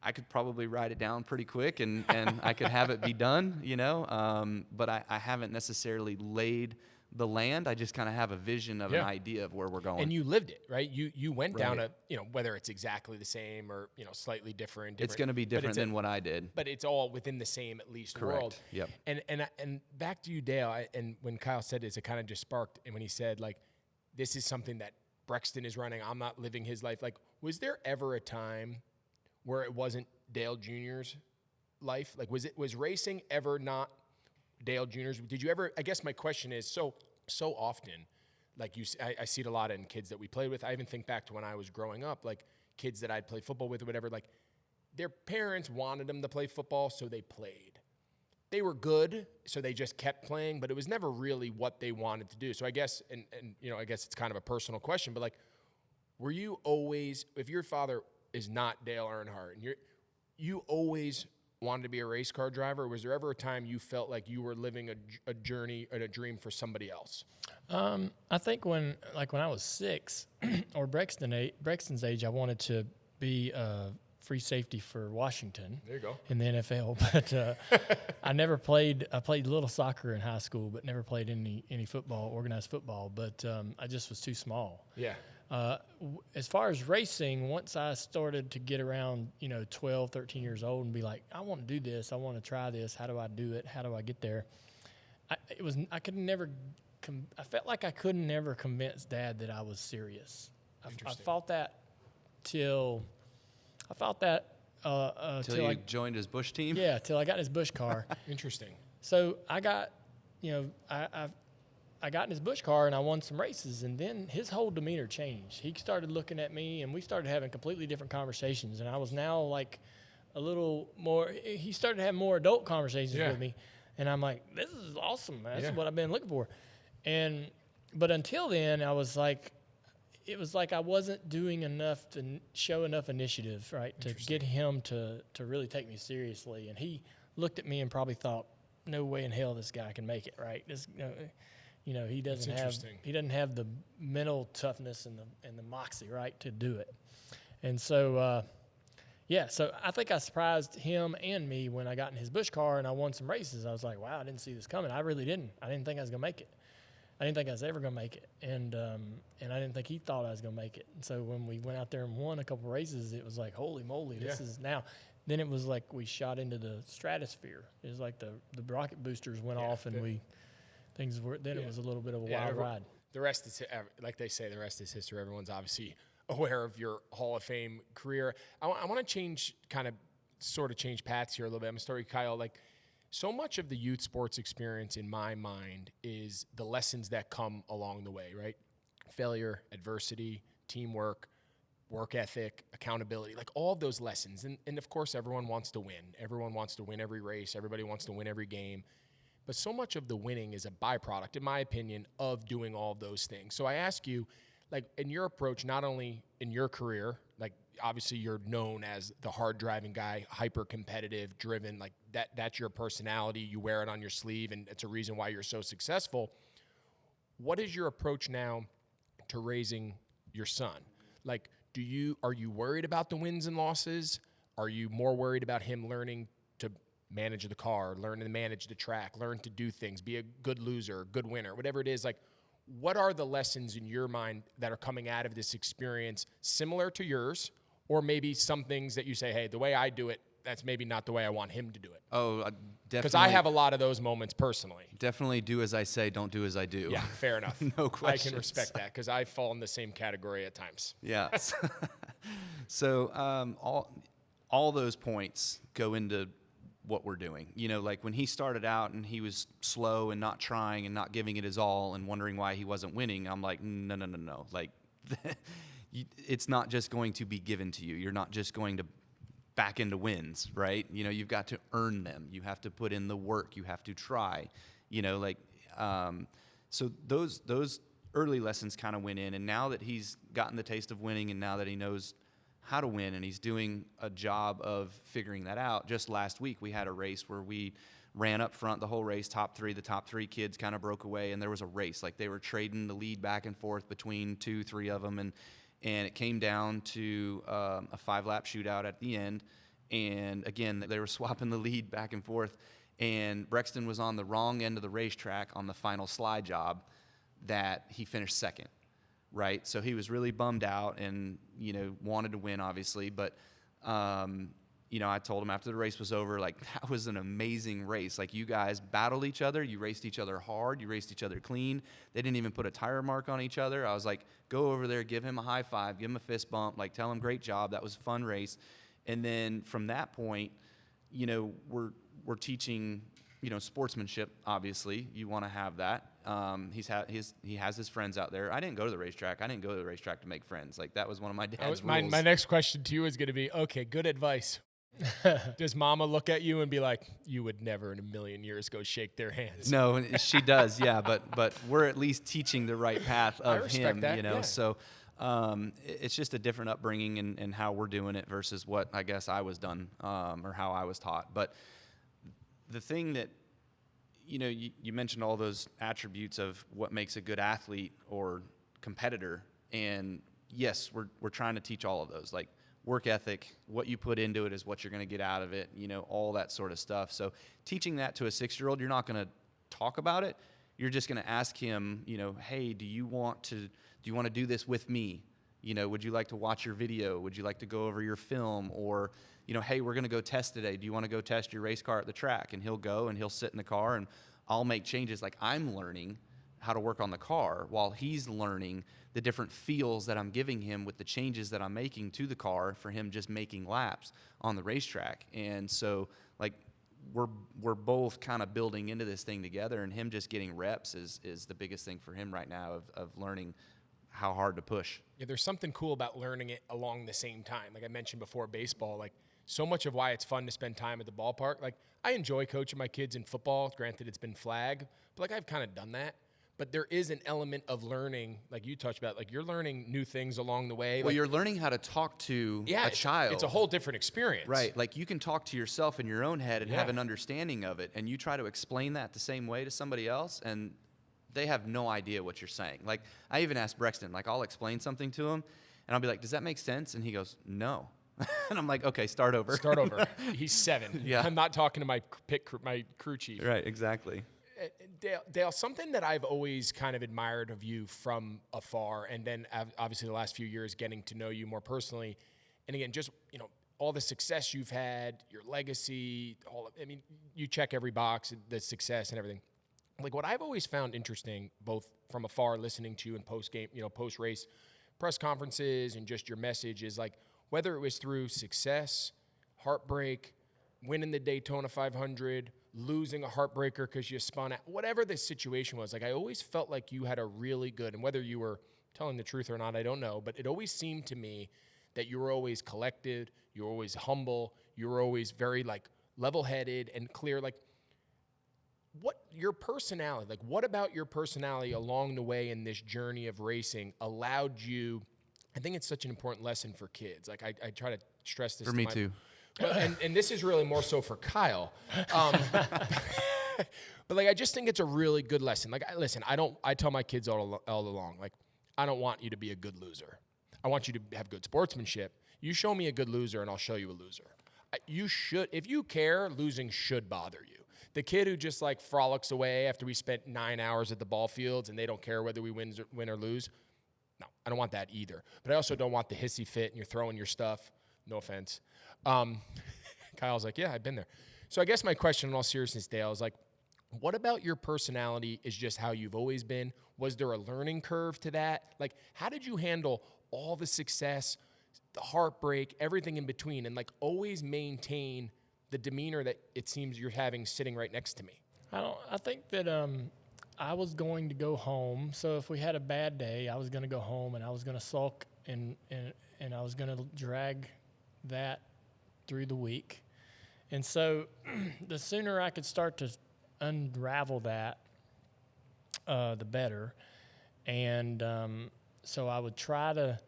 I could probably write it down pretty quick and I could have it be done, but I haven't necessarily laid the land. I just kind of have a vision of an idea of where we're going. And you lived it, right? You went down Right. whether it's exactly the same or, slightly different. It's going to be different than what I did. But it's all within the same, at least, Correct. world. Yep. And back to you, Dale, and when Kyle said this, it kind of just sparked. And when he said, like, this is something that Brexton is running, I'm not living his life. Like, was there ever a time where it wasn't Dale Jr.'s life? Like, was racing ever not Dale Jr.'s? Did you ever, I guess my question is, so often, like I see it a lot in kids that we played with. I even think back to when I was growing up, like kids that I'd play football with or whatever, like their parents wanted them to play football, so they played. They were good, so they just kept playing, but it was never really what they wanted to do. So I guess, and I guess it's kind of a personal question, but like, were you always, if your father is not Dale Earnhardt, and you always wanted to be a race car driver, or was there ever a time you felt like you were living a journey and a dream for somebody else? I think when I was 6 or Brexton's age, I wanted to be free safety for Washington. There you go. In the NFL, but I never played. I played little soccer in high school, but never played any football, organized football. But I just was too small. Yeah. As far as racing, once I started to get around, 12, 13 years old and be like, I want to do this. I want to try this. How do I do it? How do I get there? I could never, I felt like I could never convince Dad that I was serious. I fought that till Till you joined his Busch team? Yeah, till I got in his Busch car. Interesting. So I got, I got in his Busch car and I won some races, and then his whole demeanor changed. He started looking at me and we started having completely different conversations, and I was now like a little more, he started having more adult conversations with me, and I'm like, this is awesome, man. This is what I've been looking for. But until then, I was like, it was like I wasn't doing enough to show enough initiative, right, to get him to really take me seriously. And he looked at me and probably thought, no way in hell this guy can make it, right? He doesn't have the mental toughness and the moxie, right, to do it. And so, so I think I surprised him and me when I got in his Busch car and I won some races. I was like, wow, I didn't see this coming. I really didn't. I didn't think I was going to make it. I didn't think I was ever going to make it. And I didn't think he thought I was going to make it. And so when we went out there and won a couple races, it was like, holy moly, this is now. Then it was like we shot into the stratosphere. It was like the rocket boosters went off and it was a little bit of a wild ride. The rest is, like they say, the rest is history. Everyone's obviously aware of your Hall of Fame career. I want to change paths here a little bit. I'm going to start with Kyle. Like, so much of the youth sports experience in my mind is the lessons that come along the way, right? Failure, adversity, teamwork, work ethic, accountability, like all of those lessons. And of course, everyone wants to win. Everyone wants to win every race. Everybody wants to win every game. But so much of the winning is a byproduct, in my opinion, of doing all of those things. So I ask you, like, in your approach, not only in your career, like, obviously you're known as the hard driving guy, hyper competitive, driven, like that's your personality. You wear it on your sleeve, and it's a reason why you're so successful. What is your approach now to raising your son? Like, are you worried about the wins and losses? Are you more worried about him learning to manage the car, learn to manage the track, learn to do things, be a good loser, good winner, whatever it is? Like, what are the lessons in your mind that are coming out of this experience similar to yours, or maybe some things that you say, hey, the way I do it, that's maybe not the way I want him to do it? Oh, definitely. Because I have a lot of those moments personally. Definitely do as I say, don't do as I do. Yeah, fair enough. No questions. I can respect that because I fall in the same category at times. Yeah. So all those points go into what we're doing. Like when he started out and he was slow and not trying and not giving it his all and wondering why he wasn't winning, I'm like, no. Like, it's not just going to be given to you. You're not just going to back into wins, right? You've got to earn them. You have to put in the work. You have to try, so those early lessons kind of went in. And now that he's gotten the taste of winning and now that he knows how to win and he's doing a job of figuring that out. Just last week, we had a race where we ran up front the whole race, top three kids kind of broke away, and there was a race. Like, they were trading the lead back and forth between 2-3 of them, and it came down to a 5-lap shootout at the end, And again, they were swapping the lead back and forth. And Brexton was on the wrong end of the racetrack on the final slide job that he finished second, right? So he was really bummed out and, wanted to win, obviously. But, I told him after the race was over, like, that was an amazing race. Like, you guys battled each other. You raced each other hard. You raced each other clean. They didn't even put a tire mark on each other. I was like, go over there, give him a high five, give him a fist bump, like, tell him great job. That was a fun race. And then from that point, we're teaching, sportsmanship. Obviously, you want to have that. He has his friends out there. I didn't go to the racetrack. I didn't go to the racetrack to make friends. Like, that was one of my dad's rules. My next question to you is going to be, okay, good advice. Does Mama look at you and be like, you would never in a million years go shake their hands? No, she does, yeah. But we're at least teaching the right path of him, that, yeah. So it's just a different upbringing and how we're doing it versus what I guess I was done or how I was taught. But the thing that, you mentioned all those attributes of what makes a good athlete or competitor. And yes, we're trying to teach all of those, like work ethic, what you put into it is what you're going to get out of it, all that sort of stuff. So teaching that to a 6-year-old, you're not going to talk about it. You're just going to ask him, hey, do you want to do this with me? Would you like to watch your video? Would you like to go over your film? Or, hey, we're going to go test today. Do you want to go test your race car at the track? And he'll go and he'll sit in the car and I'll make changes. Like, I'm learning how to work on the car while he's learning the different feels that I'm giving him with the changes that I'm making to the car for him just making laps on the racetrack. And so, like, we're both kind of building into this thing together, and him just getting reps is the biggest thing for him right now of learning how hard to push. Yeah, there's something cool about learning it along the same time. Like I mentioned before, baseball, like so much of why it's fun to spend time at the ballpark. Like, I enjoy coaching my kids in football. Granted, it's been flag, but like I've kind of done that. But there is an element of learning, like you touched about, like you're learning new things along the way. Well, you're learning how to talk to a child. It's a whole different experience. Right. Like, you can talk to yourself in your own head and have an understanding of it, and you try to explain that the same way to somebody else, and they have no idea what you're saying. Like, I even asked Brexton, like, I'll explain something to him, and I'll be like, does that make sense? And he goes, no. And I'm like, okay, start over. Start over. He's 7. Yeah. I'm not talking to my crew chief. Right, exactly. Dale, something that I've always kind of admired of you from afar, and then obviously the last few years getting to know you more personally, and again, just, all the success you've had, your legacy, you check every box, the success and everything. Like, what I've always found interesting, both from afar listening to you in post-game, post-race press conferences and just your message, is like, whether it was through success, heartbreak, winning the Daytona 500, losing a heartbreaker because you spun out, whatever the situation was, like, I always felt like you had a really good, and whether you were telling the truth or not, I don't know, but it always seemed to me that you were always collected, you were always humble, you were always very, like, level-headed and clear. Like, what your personality, like, what about your personality along the way in this journey of racing allowed you, I think it's such an important lesson for kids. Like, I try to stress this For me too. And this is really more so for Kyle. But like, I just think it's a really good lesson. Like, I tell my kids all along, like, I don't want you to be a good loser. I want you to have good sportsmanship. You show me a good loser and I'll show you a loser. You should, if you care, losing should bother you. The kid who just like frolics away after we spent 9 hours at the ball fields and they don't care whether we win or lose. No, I don't want that either. But I also don't want the hissy fit and you're throwing your stuff. No offense. Kyle's like, yeah, I've been there. So I guess my question in all seriousness, Dale, is like, what about your personality is just how you've always been? Was there a learning curve to that? Like, how did you handle all the success, the heartbreak, everything in between, and like always maintain the demeanor that it seems you're having sitting right next to me? I think that I was going to go home. So if we had a bad day, I was going to go home and I was going to sulk and I was going to drag that through the week. And so the sooner I could start to unravel that, the better. And so I would try to,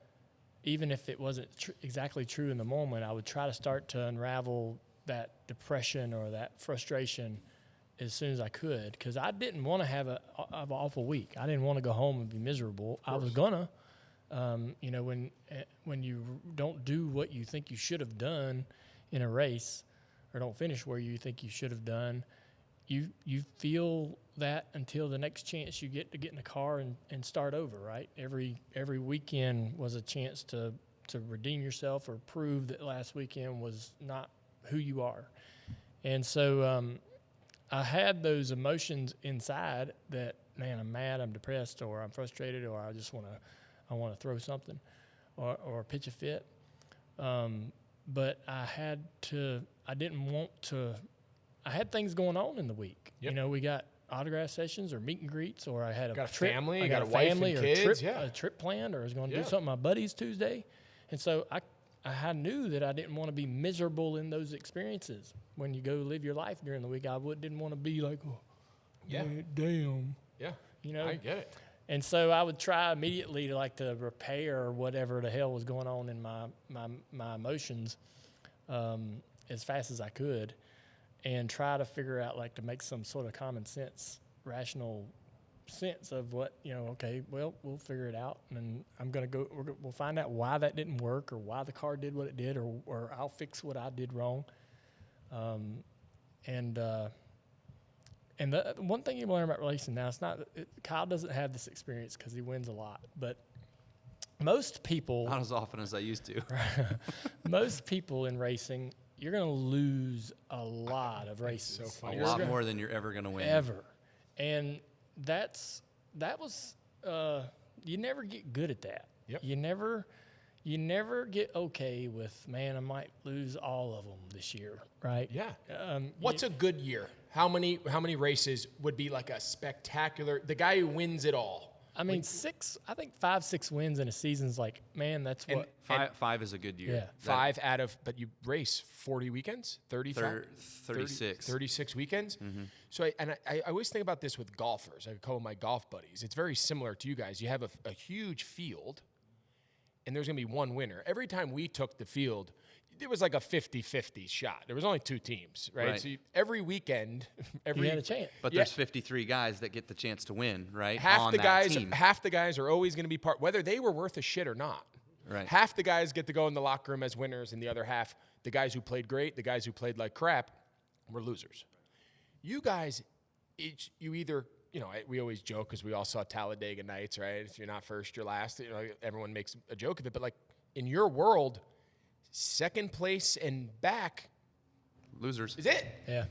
even if it wasn't exactly true in the moment, I would try to start to unravel that depression or that frustration as soon as I could, because I didn't want to have an awful week. I didn't want to go home and be miserable. I was gonna, when you don't do what you think you should have done, in a race or don't finish where you think you should have done, you feel that until the next chance you get to get in the car and start over, right? Every weekend was a chance to redeem yourself or prove that last weekend was not who you are. And so I had those emotions inside that, man, I'm mad, I'm depressed, or I'm frustrated, or I want to throw something or pitch a fit. But I had things going on in the week. Yep. You know, we got autograph sessions or meet and greets, or I had a trip. I got got a wife and kids, a trip planned, or I was going to Yeah. do something with my buddies Tuesday. And so I knew that I didn't want to be miserable in those experiences. When you go live your life during the week, didn't want to be like, oh, Yeah. damn. Yeah. You know? I get it. And so I would try immediately to repair whatever the hell was going on in my emotions as fast as I could, and try to figure out to make some sort of common sense, rational sense of what, okay, well, we'll figure it out, and we'll find out why that didn't work, or why the car did what it did, or I'll fix what I did wrong. And the one thing you learn about racing now, Kyle doesn't have this experience because he wins a lot, but most people, Not as often as I used to. most people in racing, you're going to lose a lot of races. So funny. A lot more than you're ever going to win. Ever. And you never get good at that. Yep. You never get okay with, man, I might lose all of them this year, right? Yeah. What's a good year? How many races would be like a spectacular, the guy who wins it all? I mean, 5-6 wins in a season's like, man, that's what. Five is a good year. Yeah. Five out of, but you race 40 weekends, 35? 36. 36 weekends. Mm-hmm. So, I always think about this with golfers. I call my golf buddies. It's very similar to you guys. You have a huge field, and there's going to be one winner. Every time we took the field, it was like a 50-50 shot. There was only two teams, right? Right. So every weekend, You had a chance. But there's 53 guys that get the chance to win, right? half on the that guys team. half the guys are always going to be part, whether they were worth a shit or not. Right. Half the guys get to go in the locker room as winners, and the other half, the guys who played great, the guys who played like crap, were losers. You guys, you either, we always joke because we all saw Talladega Nights, right? If you're not first, you're last. Everyone makes a joke of it, but like in your world, second place and back Losers. is it. Yeah.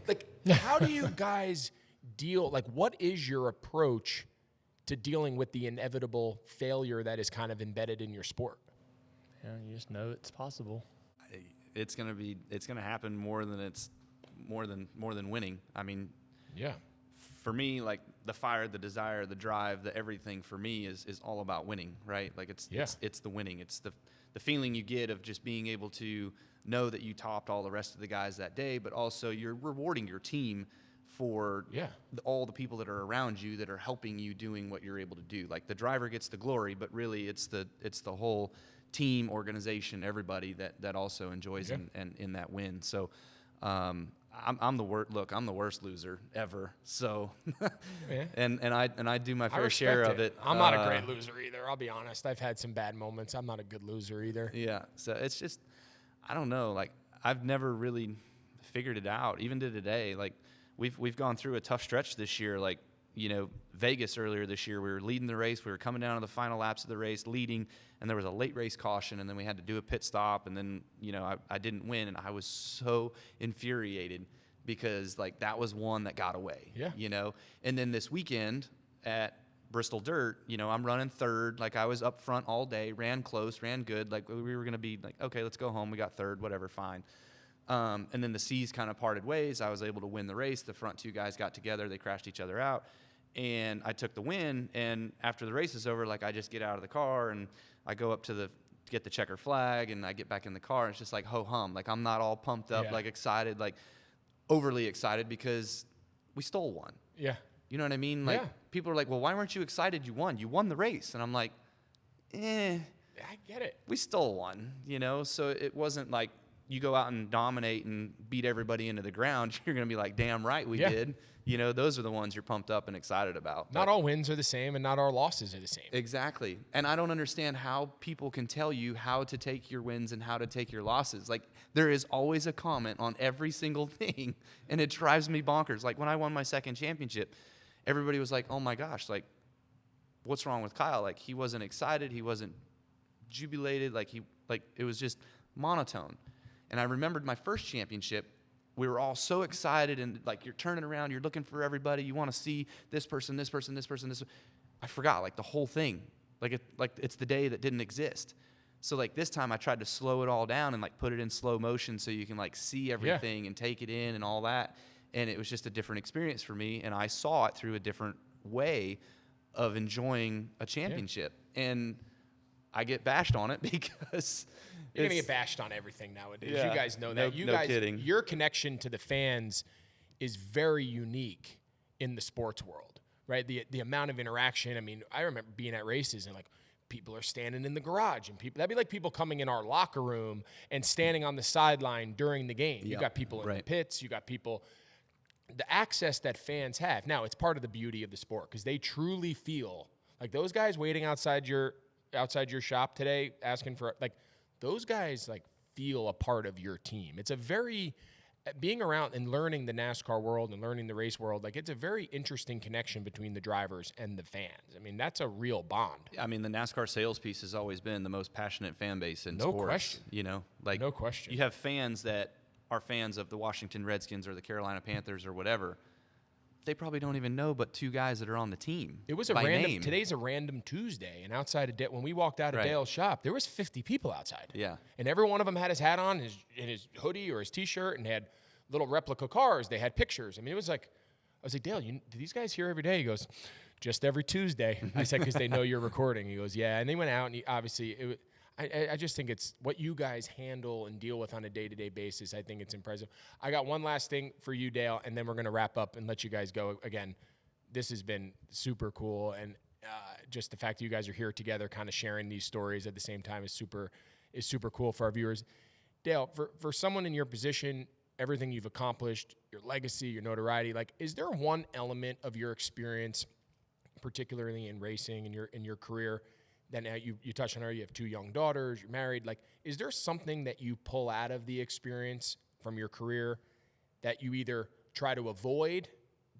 Like, how do you guys deal? Like, what is your approach to dealing with the inevitable failure that is kind of embedded in your sport? Yeah, you just know it's possible. It's gonna happen more than winning. I mean, Yeah. for me, like the fire, the desire, the drive, the everything for me is all about winning, right? Like it's the winning. It's the feeling you get of just being able to know that you topped all the rest of the guys that day, but also you're rewarding your team for all the people that are around you that are helping you doing what you're able to do. Like the driver gets the glory, but really it's the whole team, organization, everybody that also enjoys and in that win. So I'm the worst. Look, I'm the worst loser ever. So, and I do my fair share of it. I'm not a great loser either. I'll be honest. I've had some bad moments. I'm not a good loser either. Yeah. So it's just, I don't know. Like I've never really figured it out, even to today. Like we've gone through a tough stretch this year. Like Vegas earlier this year, we were leading the race. We were coming down to the final laps of the race, leading, and there was a late race caution, and then we had to do a pit stop, and then I didn't win, and I was so infuriated because like that was one that got away. Yeah. And then this weekend at Bristol Dirt, I'm running third. Like I was up front all day, ran close, ran good. Like we were gonna be like, okay, let's go home. We got third, whatever, fine. And then the seas kind of parted ways. I was able to win the race. The front two guys got together. They crashed each other out. And I took the win. And after the race is over, like I just get out of the car and I go up to get the checker flag, and I get back in the car. And it's just like ho-hum. Like I'm not all pumped up, like excited, like overly excited because we stole one. Yeah. You know what I mean? Like people are like, well, why weren't you excited? You won the race. And I'm like, I get it. we stole one, so it wasn't like you go out and dominate and beat everybody into the ground, you're going to be like, damn right we did. You know, those are the ones you're pumped up and excited about. Not all wins are the same, and not all losses are the same. Exactly. And I don't understand how people can tell you how to take your wins and how to take your losses. Like, there is always a comment on every single thing, and it drives me bonkers. Like, when I won my second championship, everybody was like, oh my gosh, like, what's wrong with Kyle? Like, he wasn't excited. He wasn't jubilated. Like, it was just monotone. And I remembered my first championship. We were all so excited, and like, you're turning around, you're looking for everybody. You want to see this person, this person, this person, this. I forgot like the whole thing. Like it's the day that didn't exist. So like this time I tried to slow it all down and like put it in slow motion so you can like see everything and take it in and all that. And it was just a different experience for me, and I saw it through a different way of enjoying a championship. And I get bashed on it because you're going to get bashed on everything nowadays. Yeah. You guys know that. No guys, kidding. Your connection to the fans is very unique in the sports world, right? The amount of interaction. I mean, I remember being at races and like people are standing in the garage, and that'd be like people coming in our locker room and standing on the sideline during the game. You got people in the pits. You got people. The access that fans have. Now, it's part of the beauty of the sport because they truly feel like those guys waiting outside your shop today asking for, like, those guys like feel a part of your team. It's a very, being around and learning the NASCAR world and learning the race world, like, it's a very interesting connection between the drivers and the fans. I mean, that's a real bond. I mean, the NASCAR sales piece has always been the most passionate fan base in No sports. question. You know, like, No question. You have fans that are fans of the Washington Redskins or the Carolina Panthers or whatever. They probably don't even know but two guys that are on the team. It was a by random. name. Today's a random Tuesday, and outside of when we walked out of Dale's shop, there was 50 people outside. Yeah. And every one of them had his hat on, his hoodie or his T-shirt, and had little replica cars. They had pictures. I mean, it was like, I was like, Dale, do these guys here every day? He goes, just every Tuesday. I said, because they know you're recording. He goes, yeah. And they went out, and obviously, I just think it's what you guys handle and deal with on a day-to-day basis. I think it's impressive. I got one last thing for you, Dale, and then we're going to wrap up and let you guys go. Again, this has been super cool, and just the fact that you guys are here together kind of sharing these stories at the same time is super cool for our viewers. Dale, for someone in your position, everything you've accomplished, your legacy, your notoriety, like, is there one element of your experience, particularly in racing in your career, that now you touched on her, you have 2 young daughters, you're married, like, is there something that you pull out of the experience from your career that you either try to avoid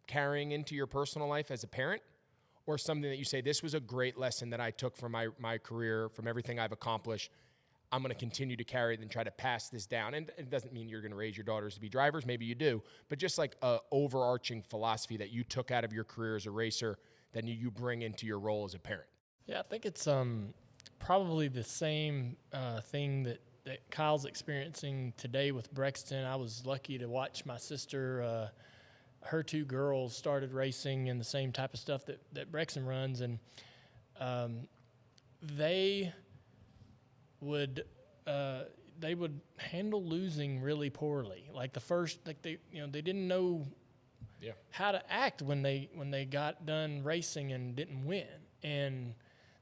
carrying into your personal life as a parent, or something that you say, this was a great lesson that I took from my career, from everything I've accomplished, I'm going to continue to carry it and try to pass this down? And it doesn't mean you're going to raise your daughters to be drivers, maybe you do, but just like a overarching philosophy that you took out of your career as a racer that you bring into your role as a parent. Yeah, I think it's probably the same thing that Kyle's experiencing today with Brexton. I was lucky to watch my sister, her 2 girls started racing in the same type of stuff that Brexton runs, and they would handle losing really poorly. Like the first, like they didn't know how to act when they got done racing and didn't win, and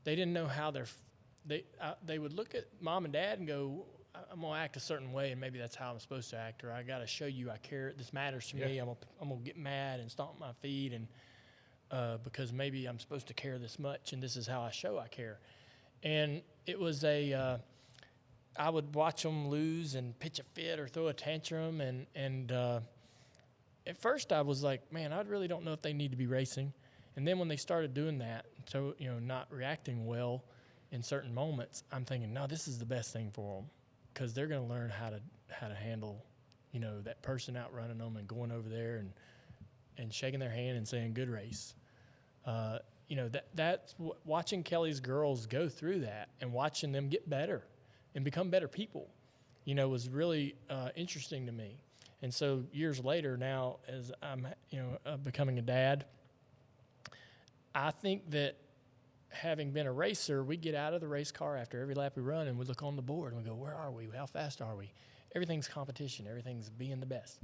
they didn't know how they would look at mom and dad and go, I'm gonna act a certain way, and maybe that's how I'm supposed to act, or I gotta show you I care. This matters to me. I'm gonna get mad and stomp my feet, and because maybe I'm supposed to care this much, and this is how I show I care. And it was I would watch them lose and pitch a fit or throw a tantrum, and at first I was like, man, I really don't know if they need to be racing. And then when they started doing that, so not reacting well in certain moments, I'm thinking, no, this is the best thing for them, because they're going to learn how to handle, that person outrunning them and going over there and shaking their hand and saying good race. That's watching Kelly's girls go through that and watching them get better and become better people, was really interesting to me. And so years later now, as I'm, becoming a dad, I think that having been a racer, we get out of the race car after every lap we run and we look on the board and we go, where are we? How fast are we? Everything's competition. Everything's being the best.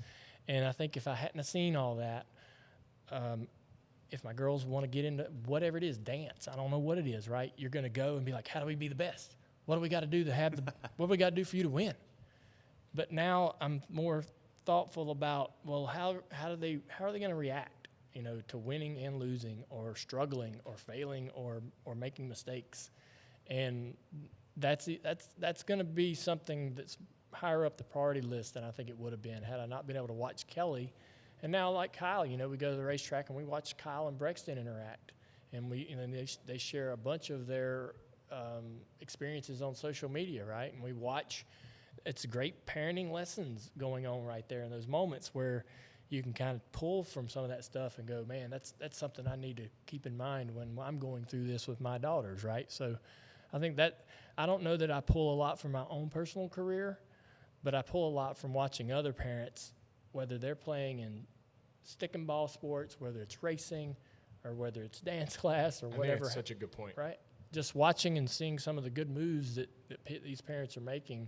And I think if I hadn't have seen all that, if my girls want to get into whatever it is, dance, I don't know what it is, right? You're going to go and be like, how do we be the best? What do we got to do to have what do we got to do for you to win? But now I'm more thoughtful about, well, how are they going to react, to winning and losing, or struggling, or failing, or making mistakes, and that's going to be something that's higher up the priority list than I think it would have been had I not been able to watch Kelly. And now, like Kyle, we go to the racetrack and we watch Kyle and Brexton interact, and they share a bunch of their experiences on social media, right? And we watch. It's great parenting lessons going on right there in those moments where you can kind of pull from some of that stuff and go, man, that's something I need to keep in mind when I'm going through this with my daughters, right? So I think that I don't know that I pull a lot from my own personal career, but I pull a lot from watching other parents, whether they're playing in stick and ball sports, whether it's racing or whether it's dance class or whatever. That's such a good point. Right? Just watching and seeing some of the good moves that these parents are making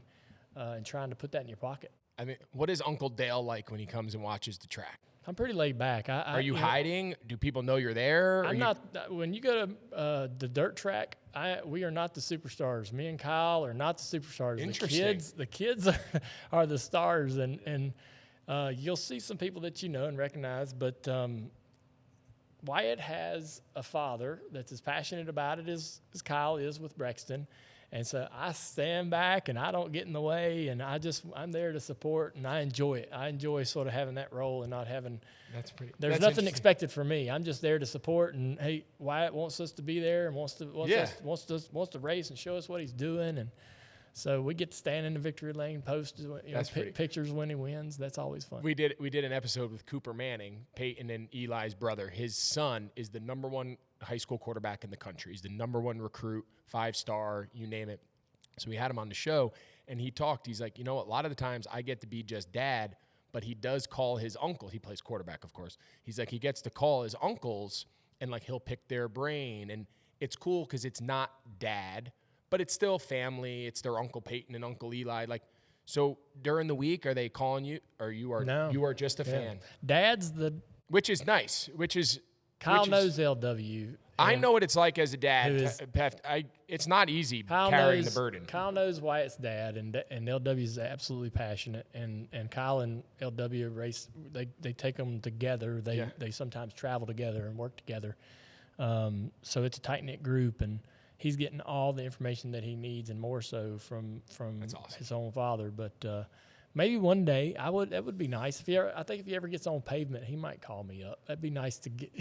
and trying to put that in your pocket. I mean, what is Uncle Dale like when he comes and watches the track? I'm pretty laid back. Are you hiding? Do people know you're there? I'm not. When you go to the dirt track, we are not the superstars. Me and Kyle are not the superstars. Interesting. The kids are the stars, and you'll see some people that you know and recognize. But Wyatt has a father that's as passionate about it as Kyle is with Brexton. And so I stand back and I don't get in the way, and I'm there to support, and I enjoy it. I enjoy sort of having that role and not having. There's nothing expected from me. I'm just there to support, and hey, Wyatt wants us to be there and wants to race and show us what he's doing, and so we get to stand in the victory lane, post pictures when he wins. That's always fun. We did an episode with Cooper Manning, Peyton and Eli's brother. His son is the number one high school quarterback in the country. He's the number one recruit, 5-star, you name it. So we had him on the show, and he talked. He's like, a lot of the times I get to be just dad, but he does call his uncle. He plays quarterback, of course. He's like, he gets to call his uncles, and like he'll pick their brain, and it's cool because it's not dad, but it's still family. It's their Uncle Peyton and Uncle Eli. Like, so during the week, are they calling you, or you are just a fan? Dad's which is nice. Kyle knows LW. I know what it's like as a dad. It's not easy carrying the burden. Kyle knows Wyatt's dad, and LW is absolutely passionate. And Kyle and LW race. They take them together. They sometimes travel together and work together. So it's a tight knit group, and he's getting all the information that he needs and more so from his own father. But maybe one day that would be nice. I think if he ever gets on pavement, he might call me up. That'd be nice to get.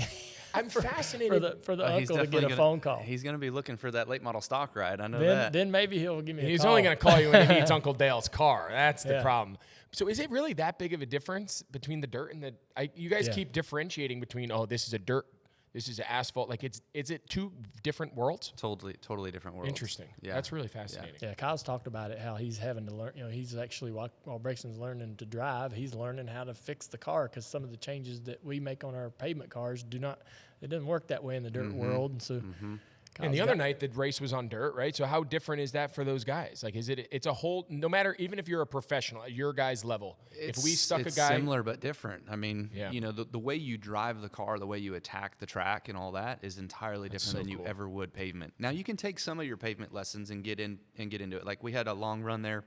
I'm fascinated for the uncle to get a phone call. He's going to be looking for that late model stock ride. I know that. Then maybe he'll give me a call. He's only going to call you when he needs Uncle Dale's car. That's the problem. So is it really that big of a difference between the dirt and you guys keep differentiating between, this is a dirt, this is asphalt. Like, is it two different worlds? Totally different worlds. Interesting. Yeah. That's really fascinating. Yeah, Kyle's talked about it, how he's having to learn. He's actually, while Brexton's learning to drive, he's learning how to fix the car, because some of the changes that we make on our pavement cars it doesn't work that way in the dirt world. And so, and the other night, the race was on dirt, right? So how different is that for those guys? Like, it's a whole, no matter, even if you're a professional at your guy's level, if we stuck a guy. Similar but different. I mean, the way you drive the car, the way you attack the track and all that is entirely different than you ever would pavement. Now, you can take some of your pavement lessons and get into it. Like, we had a long run there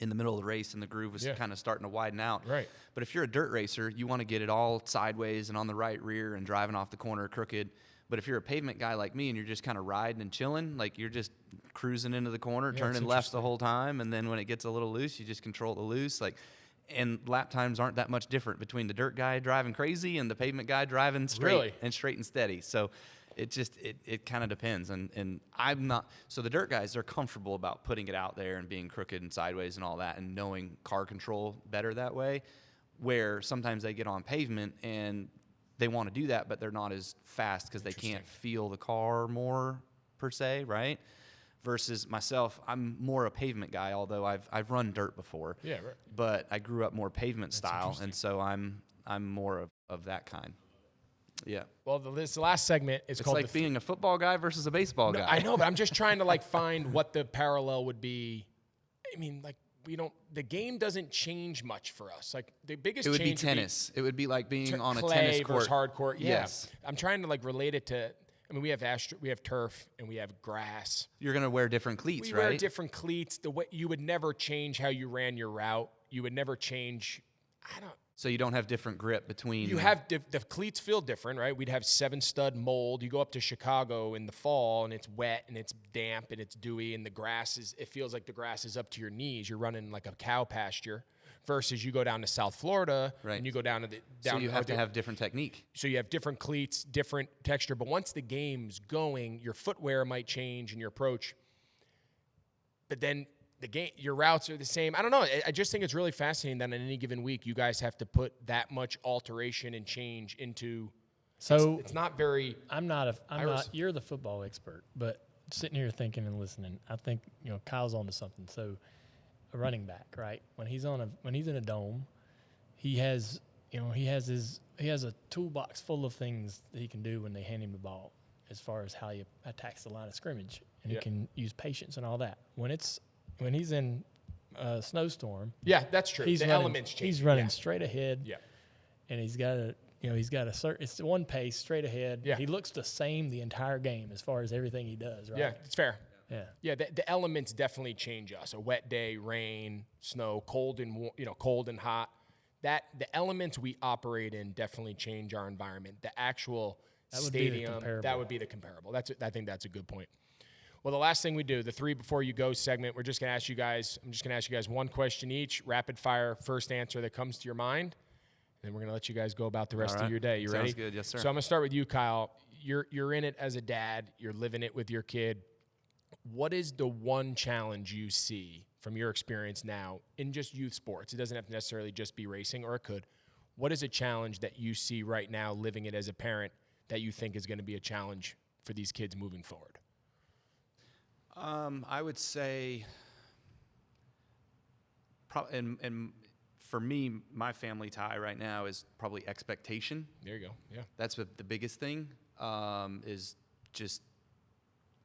in the middle of the race, and the groove was kind of starting to widen out. Right. But if you're a dirt racer, you want to get it all sideways and on the right rear and driving off the corner crooked. But if you're a pavement guy like me and you're just kind of riding and chilling, like you're just cruising into the corner, turning left the whole time, and then when it gets a little loose, you just control the loose. And lap times aren't that much different between the dirt guy driving crazy and the pavement guy driving straight and steady. So it kind of depends. And I'm not. So the dirt guys, they're comfortable about putting it out there and being crooked and sideways and all that, and knowing car control better that way. Where sometimes they get on pavement and they want to do that, but they're not as fast because they can't feel the car more per se, right? Versus myself, I'm more a pavement guy, although I've run dirt before. Yeah, right. But I grew up more pavement style, and so I'm more of that kind. Yeah. Well, this last segment is called. It's like being a football guy versus a baseball guy. I know, but I'm just trying to find what the parallel would be. I mean, the game doesn't change much for us. Like, the biggest change would be tennis. It would be like being on a clay tennis court. Versus hard court. Yeah. Yes. I'm trying to relate it to. I mean, we have turf and we have grass. You're going to wear different cleats, We right? wear different cleats. The way you would never change how you ran your route. You would never change. So you don't have different grip between. You have the cleats feel different, right? We'd have 7-stud mold. You go up to Chicago in the fall and it's wet and it's damp and it's dewy and it feels like the grass is up to your knees. You're running like a cow pasture. Versus you go down to South Florida and you go down to the So you have to have different technique. So you have different cleats, different texture. But once the game's going, your footwear might change and your approach. But then your routes are the same. I don't know. I just think it's really fascinating that on any given week, you guys have to put that much alteration and change into. So it's not very. I'm not. You're the football expert, but sitting here thinking and listening, I think Kyle's onto something. So a running back, right? When he's in a dome, he has a toolbox full of things that he can do when they hand him the ball, as far as how he attacks the line of scrimmage, and he can use patience and all that. When he's in a snowstorm, yeah, that's true. The elements change. He's running straight ahead. Yeah, and he's got a certain. It's one pace straight ahead. Yeah, he looks the same the entire game as far as everything he does. Right? Yeah, it's fair. Yeah. The elements definitely change us. A wet day, rain, snow, cold and hot. That the elements we operate in definitely change our environment. The actual stadium, that would be the comparable. I think that's a good point. Well, the last thing we do, the 3 before you go segment, I'm just going to ask you guys one question each, rapid fire, first answer that comes to your mind. And then we're going to let you guys go about the rest of your day. You ready? Sounds good, yes, sir. So I'm going to start with you, Kyle. You're in it as a dad. You're living it with your kid. What is the one challenge you see from your experience now in just youth sports? It doesn't have to necessarily just be racing, or it could. What is a challenge that you see right now living it as a parent that you think is going to be a challenge for these kids moving forward? I would say, and for me, my family tie right now is probably expectation. There you go. Yeah, that's the biggest thing. Is just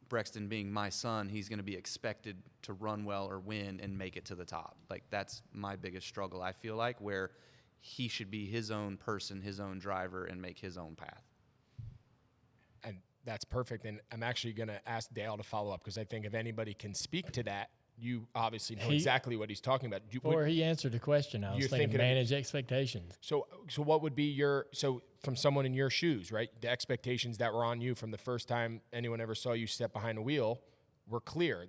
Brexton being my son, he's going to be expected to run well or win and make it to the top. Like, that's my biggest struggle, I feel like, where he should be his own person, his own driver, and make his own path. And that's perfect. And I'm actually going to ask Dale to follow up, because I think if anybody can speak to that, you obviously know exactly what he's talking about. Before he answered the question, I was thinking manage expectations. So what would be from someone in your shoes, right? The expectations that were on you from the first time anyone ever saw you step behind a wheel were clear.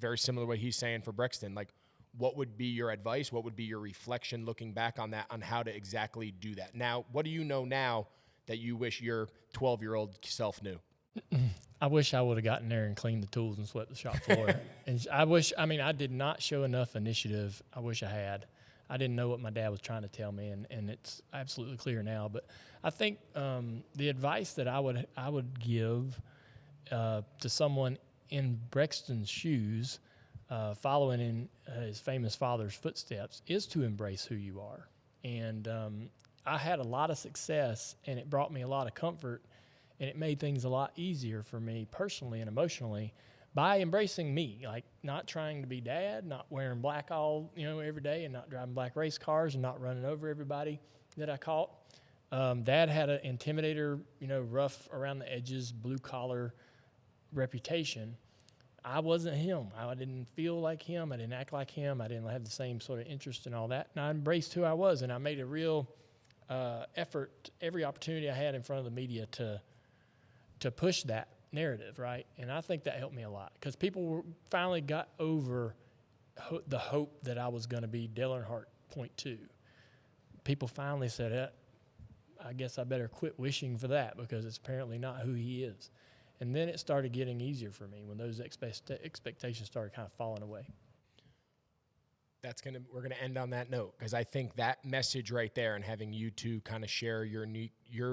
Very similar to what he's saying for Brexton. Like, what would be your advice? What would be your reflection looking back on that, on how to exactly do that? Now, what do you know now that you wish your 12-year-old self knew? I wish I would have gotten there and cleaned the tools and swept the shop floor. And I did not show enough initiative. I wish I had. I didn't know what my dad was trying to tell me, and it's absolutely clear now. But I think the advice that I would give to someone in Brexton's shoes, following in his famous father's footsteps, is to embrace who you are. And I had a lot of success, and it brought me a lot of comfort, and it made things a lot easier for me personally and emotionally by embracing me, like not trying to be dad, not wearing black all every day, and not driving black race cars, and not running over everybody that I caught. Dad had an intimidator, rough around the edges, blue collar reputation. I wasn't him. I didn't feel like him. I didn't act like him. I didn't have the same sort of interest in all that. And I embraced who I was, and I made a real effort every opportunity I had in front of the media to push that narrative, right? And I think that helped me a lot, because people finally got over the hope that I was going to be Dale Earnhardt .2. People finally said, I guess I better quit wishing for that, because it's apparently not who he is. And then it started getting easier for me when those expectations started kind of falling away. We're gonna end on that note, because I think that message right there, and having you two kind of share your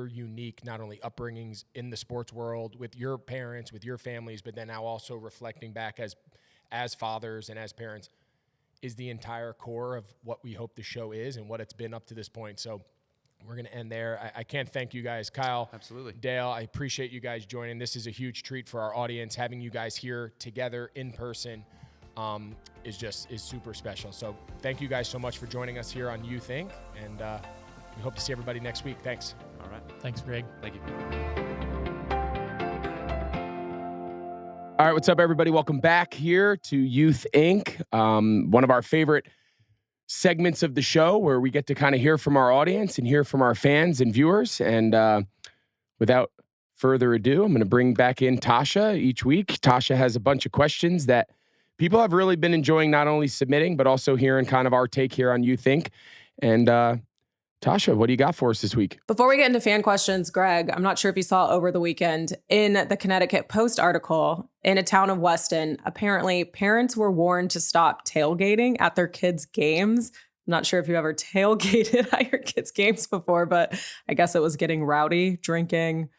unique not only upbringings in the sports world with your parents, with your families, but then now also reflecting back as fathers and as parents, is the entire core of what we hope the show is and what it's been up to this point. So we're going to end there. I can't thank you guys. Kyle, absolutely. Dale, I appreciate you guys joining. This is a huge treat for our audience. Having you guys here together in person is super special. So thank you guys so much for joining us here on Youth Inc. And we hope to see everybody next week. Thanks. All right. Thanks, Greg. Thank you. All right, what's up, everybody? Welcome back here to Youth Inc., one of our favorite segments of the show where we get to kind of hear from our audience and hear from our fans and viewers. And without further ado, I'm going to bring back in Tasha each week. Tasha has a bunch of questions that people have really been enjoying not only submitting, but also hearing kind of our take here on Youth Inc. And Tasha, what do you got for us this week? Before we get into fan questions, Greg, I'm not sure if you saw over the weekend in the Connecticut Post article, in a town of Weston, apparently parents were warned to stop tailgating at their kids' games. I'm not sure if you ever tailgated at your kids' games before, but I guess it was getting rowdy, drinking.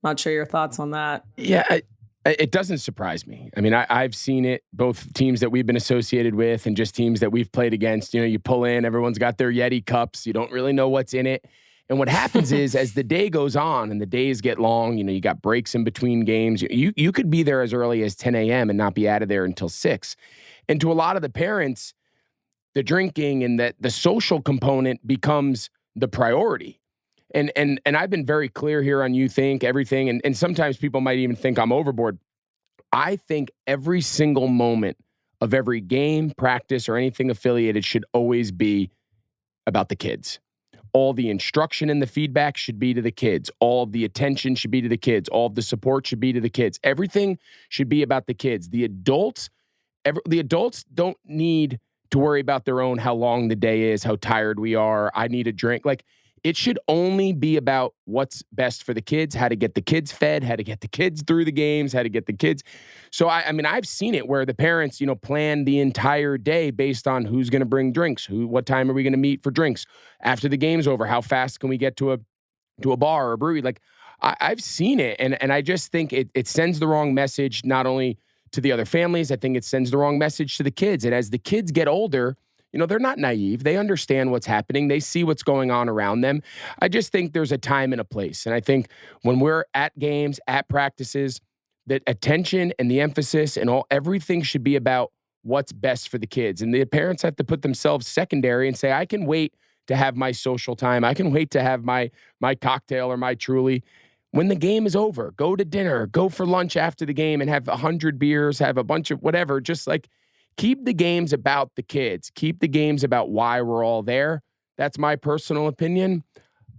Not sure your thoughts on that. Yeah, it doesn't surprise me. I mean, I've seen it, both teams that we've been associated with and just teams that we've played against. You know, you pull in, everyone's got their Yeti cups. You don't really know what's in it. And what happens is, as the day goes on and the days get long, you know, you got breaks in between games. You could be there as early as 10 a.m. and not be out of there until 6. And to a lot of the parents, the drinking and the social component becomes the priority. And I've been very clear here on You Think everything. And sometimes people might even think I'm overboard. I think every single moment of every game, practice, or anything affiliated should always be about the kids. All the instruction and the feedback should be to the kids. All of the attention should be to the kids. All of the support should be to the kids. Everything should be about the kids. The adults don't need to worry about their own, how long the day is, how tired we are, I need a drink. Like, it should only be about what's best for the kids, how to get the kids fed, how to get the kids through the games, how to get the kids. So, I mean, I've seen it where the parents, you know, plan the entire day based on who's going to bring drinks, what time are we going to meet for drinks after the game's over, how fast can we get to a bar or a brewery. Like, I've seen it, and I just think it sends the wrong message, not only to the other families, I think it sends the wrong message to the kids. And as the kids get older, you know, they're not naive. They understand what's happening. They see what's going on around them. I just think there's a time and a place. And I think when we're at games, at practices, that attention and the emphasis and everything should be about what's best for the kids. And the parents have to put themselves secondary and say, I can wait to have my social time. I can wait to have my cocktail or my Truly. When the game is over, go to dinner, go for lunch after the game and have 100 beers, have a bunch of whatever, just like, keep the games about the kids. Keep the games about why we're all there. That's my personal opinion.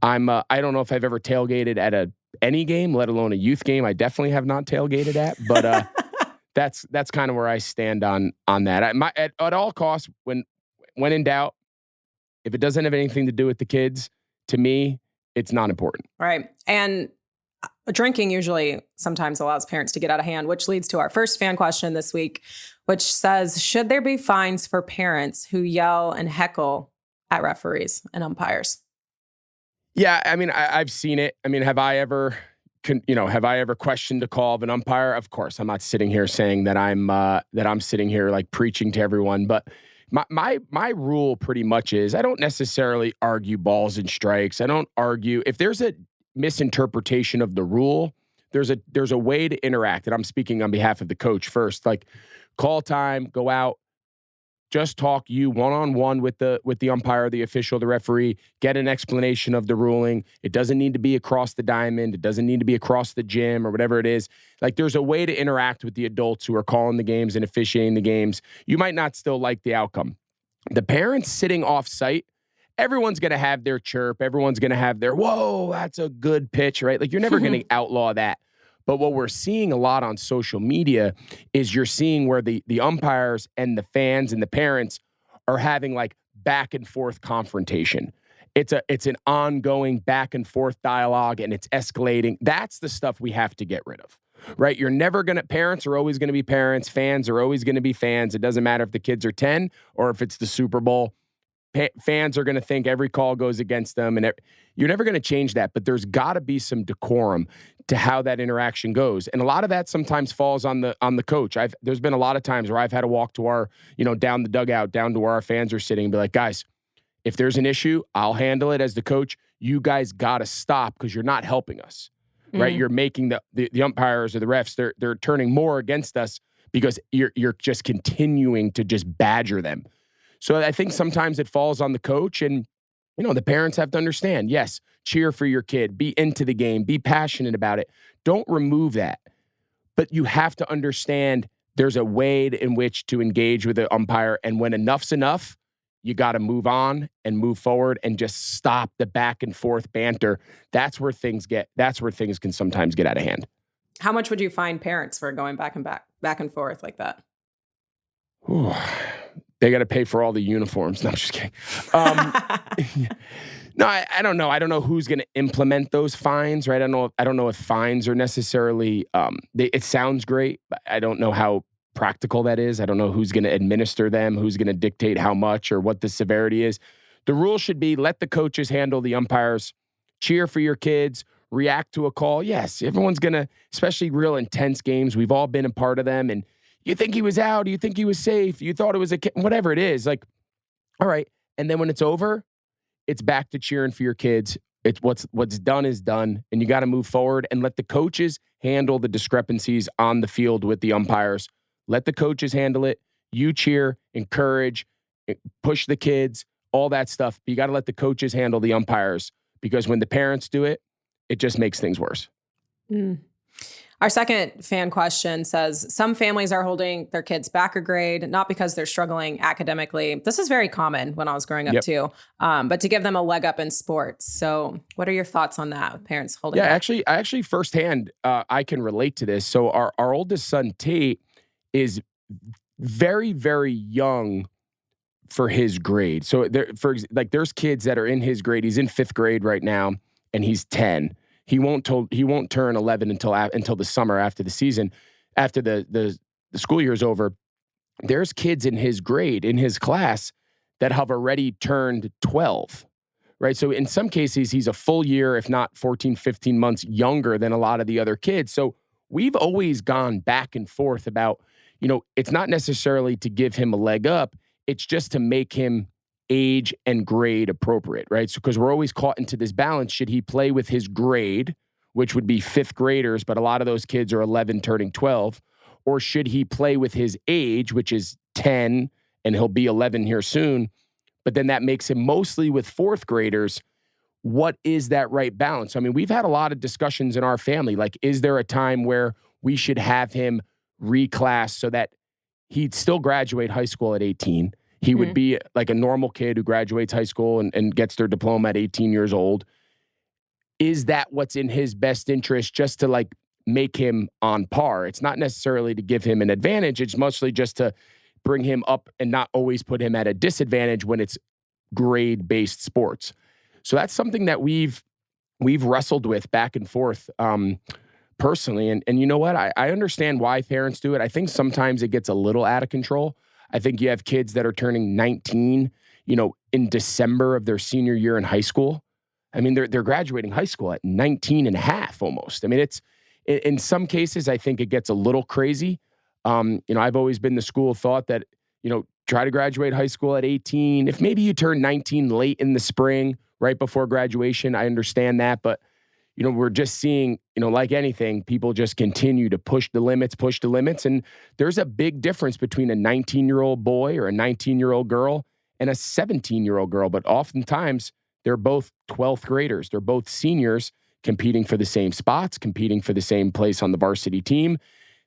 I don't know if I've ever tailgated at any game, let alone a youth game. I definitely have not tailgated at, but that's kind of where I stand on that. At all costs, when in doubt, if it doesn't have anything to do with the kids, to me, it's not important. Right. And drinking usually sometimes allows parents to get out of hand, which leads to our first fan question this week, which says, should there be fines for parents who yell and heckle at referees and umpires? Yeah, I mean, I've seen it. I mean, have I ever questioned a call of an umpire? Of course, I'm not sitting here saying that I'm sitting here like preaching to everyone, but my rule pretty much is I don't necessarily argue balls and strikes. I don't argue if there's a misinterpretation of the rule. There's a way to interact, and I'm speaking on behalf of the coach first. Like, call time, go out, just talk you one-on-one with the umpire, the official, the referee, get an explanation of the ruling. It doesn't need to be across the diamond. It doesn't need to be across the gym or whatever it is. Like, there's a way to interact with the adults who are calling the games and officiating the games. You might not still like the outcome. The parents sitting off site, everyone's going to have their chirp. Everyone's going to have their, whoa, that's a good pitch, right? Like, you're never going to outlaw that. But what we're seeing a lot on social media is you're seeing where the umpires and the fans and the parents are having like back and forth confrontation. It's an ongoing back and forth dialogue, and it's escalating. That's the stuff we have to get rid of, right? Parents are always going to be parents. Fans are always going to be fans. It doesn't matter if the kids are 10 or if it's the Super Bowl. Fans are going to think every call goes against them, and you're never going to change that. But there's got to be some decorum to how that interaction goes, and a lot of that sometimes falls on the coach. There's been a lot of times where I've had to walk to our, down the dugout, down to where our fans are sitting, and be like, guys, if there's an issue, I'll handle it as the coach. You guys got to stop because you're not helping us, right? You're making the umpires or the refs they're turning more against us because you're just continuing to just badger them. So I think sometimes it falls on the coach, and, the parents have to understand, yes, cheer for your kid, be into the game, be passionate about it. Don't remove that. But you have to understand there's a way in which to engage with the umpire. And when enough's enough, you got to move on and move forward and just stop the back and forth banter. That's where things can sometimes get out of hand. How much would you fine parents for going back and forth like that? Ooh, they got to pay for all the uniforms. No, I'm just kidding. No, I don't know. I don't know who's going to implement those fines, right? I don't know if fines are necessarily, it sounds great, but I don't know how practical that is. I don't know who's going to administer them, who's going to dictate how much or what the severity is. The rule should be let the coaches handle the umpires, cheer for your kids, react to a call. Yes, everyone's going to, especially real intense games. We've all been a part of them. And you think he was out, you think he was safe, you thought it was whatever it is. Like, all right. And then when it's over, it's back to cheering for your kids. It's what's done is done, and you got to move forward and let the coaches handle the discrepancies on the field with the umpires. Let the coaches handle it. You cheer, encourage, push the kids, all that stuff. But you got to let the coaches handle the umpires, because when the parents do it, it just makes things worse. Mm. Our second fan question says, some families are holding their kids back a grade, not because they're struggling academically. This is very common when I was growing up too, but to give them a leg up in sports. So what are your thoughts on that with parents holding back? I actually firsthand, I can relate to this. So our oldest son, Tate, is very, very young for his grade. So there's kids that are in his grade. He's in 5th grade right now, and he's 10. He won't turn 11 until the summer after the season, after the school year is over. There's kids in his grade, in his class, that have already turned 12, right? So in some cases, he's a full year, if not 14, 15 months younger than a lot of the other kids. So we've always gone back and forth about, it's not necessarily to give him a leg up. It's just to make him age and grade appropriate, right? So because we're always caught into this balance, should he play with his grade, which would be 5th graders, but a lot of those kids are 11 turning 12, or should he play with his age, which is 10, and he'll be 11 here soon, but then that makes him mostly with 4th graders. What is that right balance? I mean, we've had a lot of discussions in our family, like, is there a time where we should have him reclass so that he'd still graduate high school at 18? He would be like a normal kid who graduates high school and gets their diploma at 18 years old. Is that what's in his best interest, just to make him on par? It's not necessarily to give him an advantage. It's mostly just to bring him up and not always put him at a disadvantage when it's grade-based sports. So that's something that we've wrestled with back and forth personally. And you know what? I understand why parents do it. I think sometimes it gets a little out of control. I think you have kids that are turning 19, in December of their senior year in high school. I mean, they're graduating high school at 19 and a half almost. I mean, it's in some cases, I think it gets a little crazy. I've always been the school of thought that, try to graduate high school at 18. If maybe you turn 19 late in the spring, right before graduation, I understand that. But, we're just seeing, like anything, people just continue to push the limits. And there's a big difference between a 19-year-old boy or a 19-year-old girl and a 17-year-old girl. But oftentimes, they're both 12th graders. They're both seniors competing for the same spots, competing for the same place on the varsity team.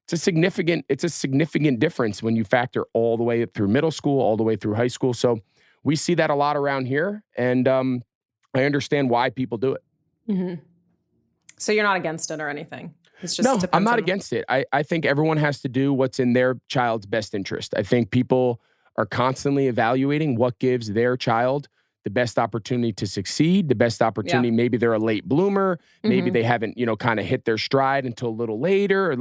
It's a significant difference when you factor all the way through middle school, all the way through high school. So we see that a lot around here. And I understand why people do it. Mm-hmm. So you're not against it or anything? It's just no, I'm not against it. I think everyone has to do what's in their child's best interest. I think people are constantly evaluating what gives their child the best opportunity to succeed, the best opportunity. Yeah. Maybe they're a late bloomer. Maybe they haven't, kind of hit their stride until a little later.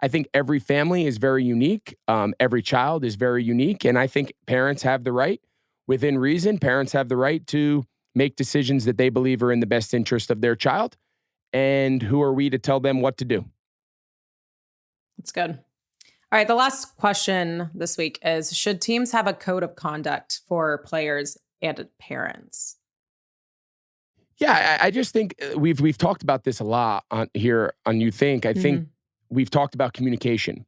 I think every family is very unique. Every child is very unique. And I think parents have the right, within reason, parents have the right to make decisions that they believe are in the best interest of their child. And who are we to tell them what to do? That's good. All right. The last question this week is, should teams have a code of conduct for players and parents? Yeah, I just think we've talked about this a lot here on You Think. I think we've talked about communication,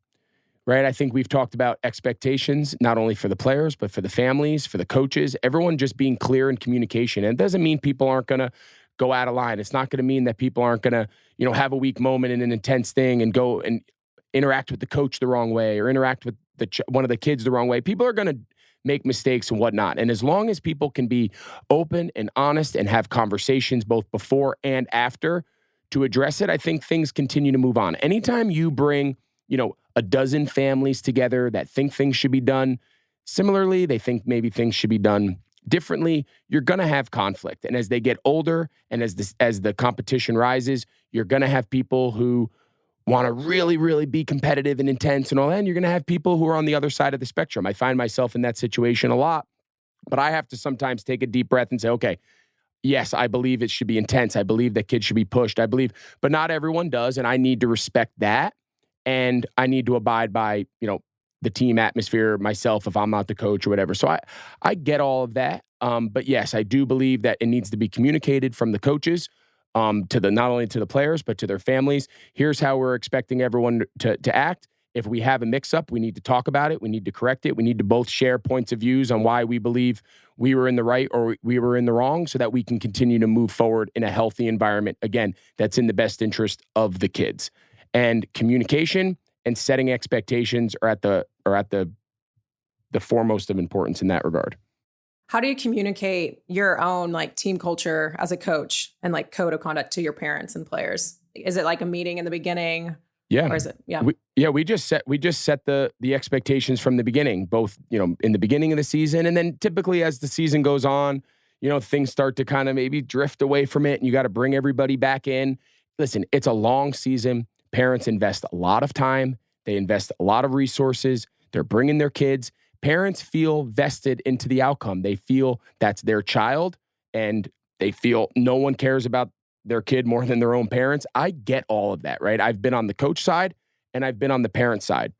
right? I think we've talked about expectations, not only for the players, but for the families, for the coaches, everyone just being clear in communication. And it doesn't mean people aren't going to go out of line. It's not going to mean that people aren't going to, have a weak moment in an intense thing and go. And interact with the coach the wrong way or interact with one of the kids the wrong way. People are going to make mistakes and whatnot. And as long as people can be open and honest and have conversations both before and after to address it, I think things continue to move on. Anytime you bring, a dozen families together that think things should be done similarly, they think maybe things should be done differently, you're going to have conflict. And as they get older and as the competition rises, you're going to have people who want to really, really be competitive and intense and all that. And you're going to have people who are on the other side of the spectrum. I find myself in that situation a lot, but I have to sometimes take a deep breath and say, okay, yes, I believe it should be intense. I believe that kids should be pushed. But not everyone does. And I need to respect that. And I need to abide by, the team atmosphere myself if I'm not the coach or whatever. So I get all of that. But yes, I do believe that it needs to be communicated from the coaches not only to the players, but to their families. Here's how we're expecting everyone to act. If we have a mix-up, we need to talk about it. We need to correct it. We need to both share points of views on why we believe we were in the right or we were in the wrong so that we can continue to move forward in a healthy environment. Again, that's in the best interest of the kids. And communication and setting expectations are at the foremost of importance in that regard. How do you communicate your own team culture as a coach and code of conduct to your parents and players? Is it like a meeting in the beginning? Yeah. Or is it? Yeah. We just set the expectations from the beginning, both, in the beginning of the season. And then typically as the season goes on, things start to kind of maybe drift away from it and you got to bring everybody back in. Listen, it's a long season. Parents invest a lot of time. They invest a lot of resources. They're bringing their kids. Parents feel vested into the outcome. They feel that's their child and they feel no one cares about their kid more than their own parents. I get all of that, right? I've been on the coach side and I've been on the parent side.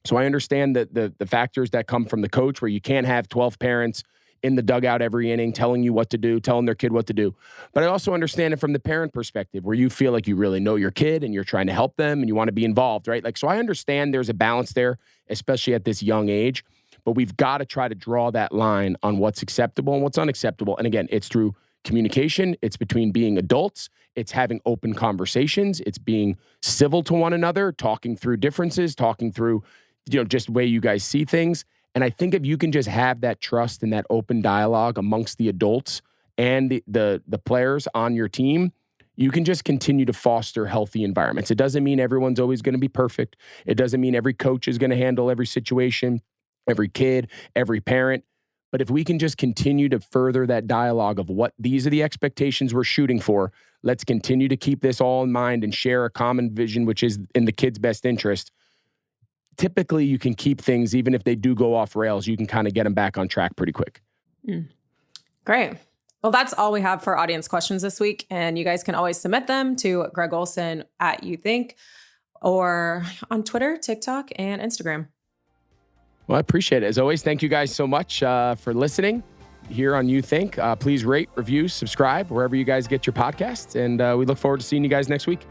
So I understand that the factors that come from the coach where you can't have 12 parents in the dugout every inning telling you what to do, telling their kid what to do. But I also understand it from the parent perspective where you feel like you really know your kid and you're trying to help them and you want to be involved, right? So I understand there's a balance there, especially at this young age. But we've got to try to draw that line on what's acceptable and what's unacceptable. And again, it's through communication. It's between being adults. It's having open conversations. It's being civil to one another, talking through differences, talking through, just the way you guys see things. And I think if you can just have that trust and that open dialogue amongst the adults and the players on your team, you can just continue to foster healthy environments. It doesn't mean everyone's always going to be perfect. It doesn't mean every coach is going to handle every situation, every kid, every parent. But if we can just continue to further that dialogue of what these are the expectations we're shooting for, let's continue to keep this all in mind and share a common vision, which is in the kid's best interest. Typically, you can keep things, even if they do go off rails, you can kind of get them back on track pretty quick. Great. Well, that's all we have for audience questions this week. And you guys can always submit them to Greg Olson at YouThink or on Twitter, TikTok, and Instagram. Well, I appreciate it. As always, thank you guys so much for listening here on YouThink. Please rate, review, subscribe, wherever you guys get your podcasts. And we look forward to seeing you guys next week.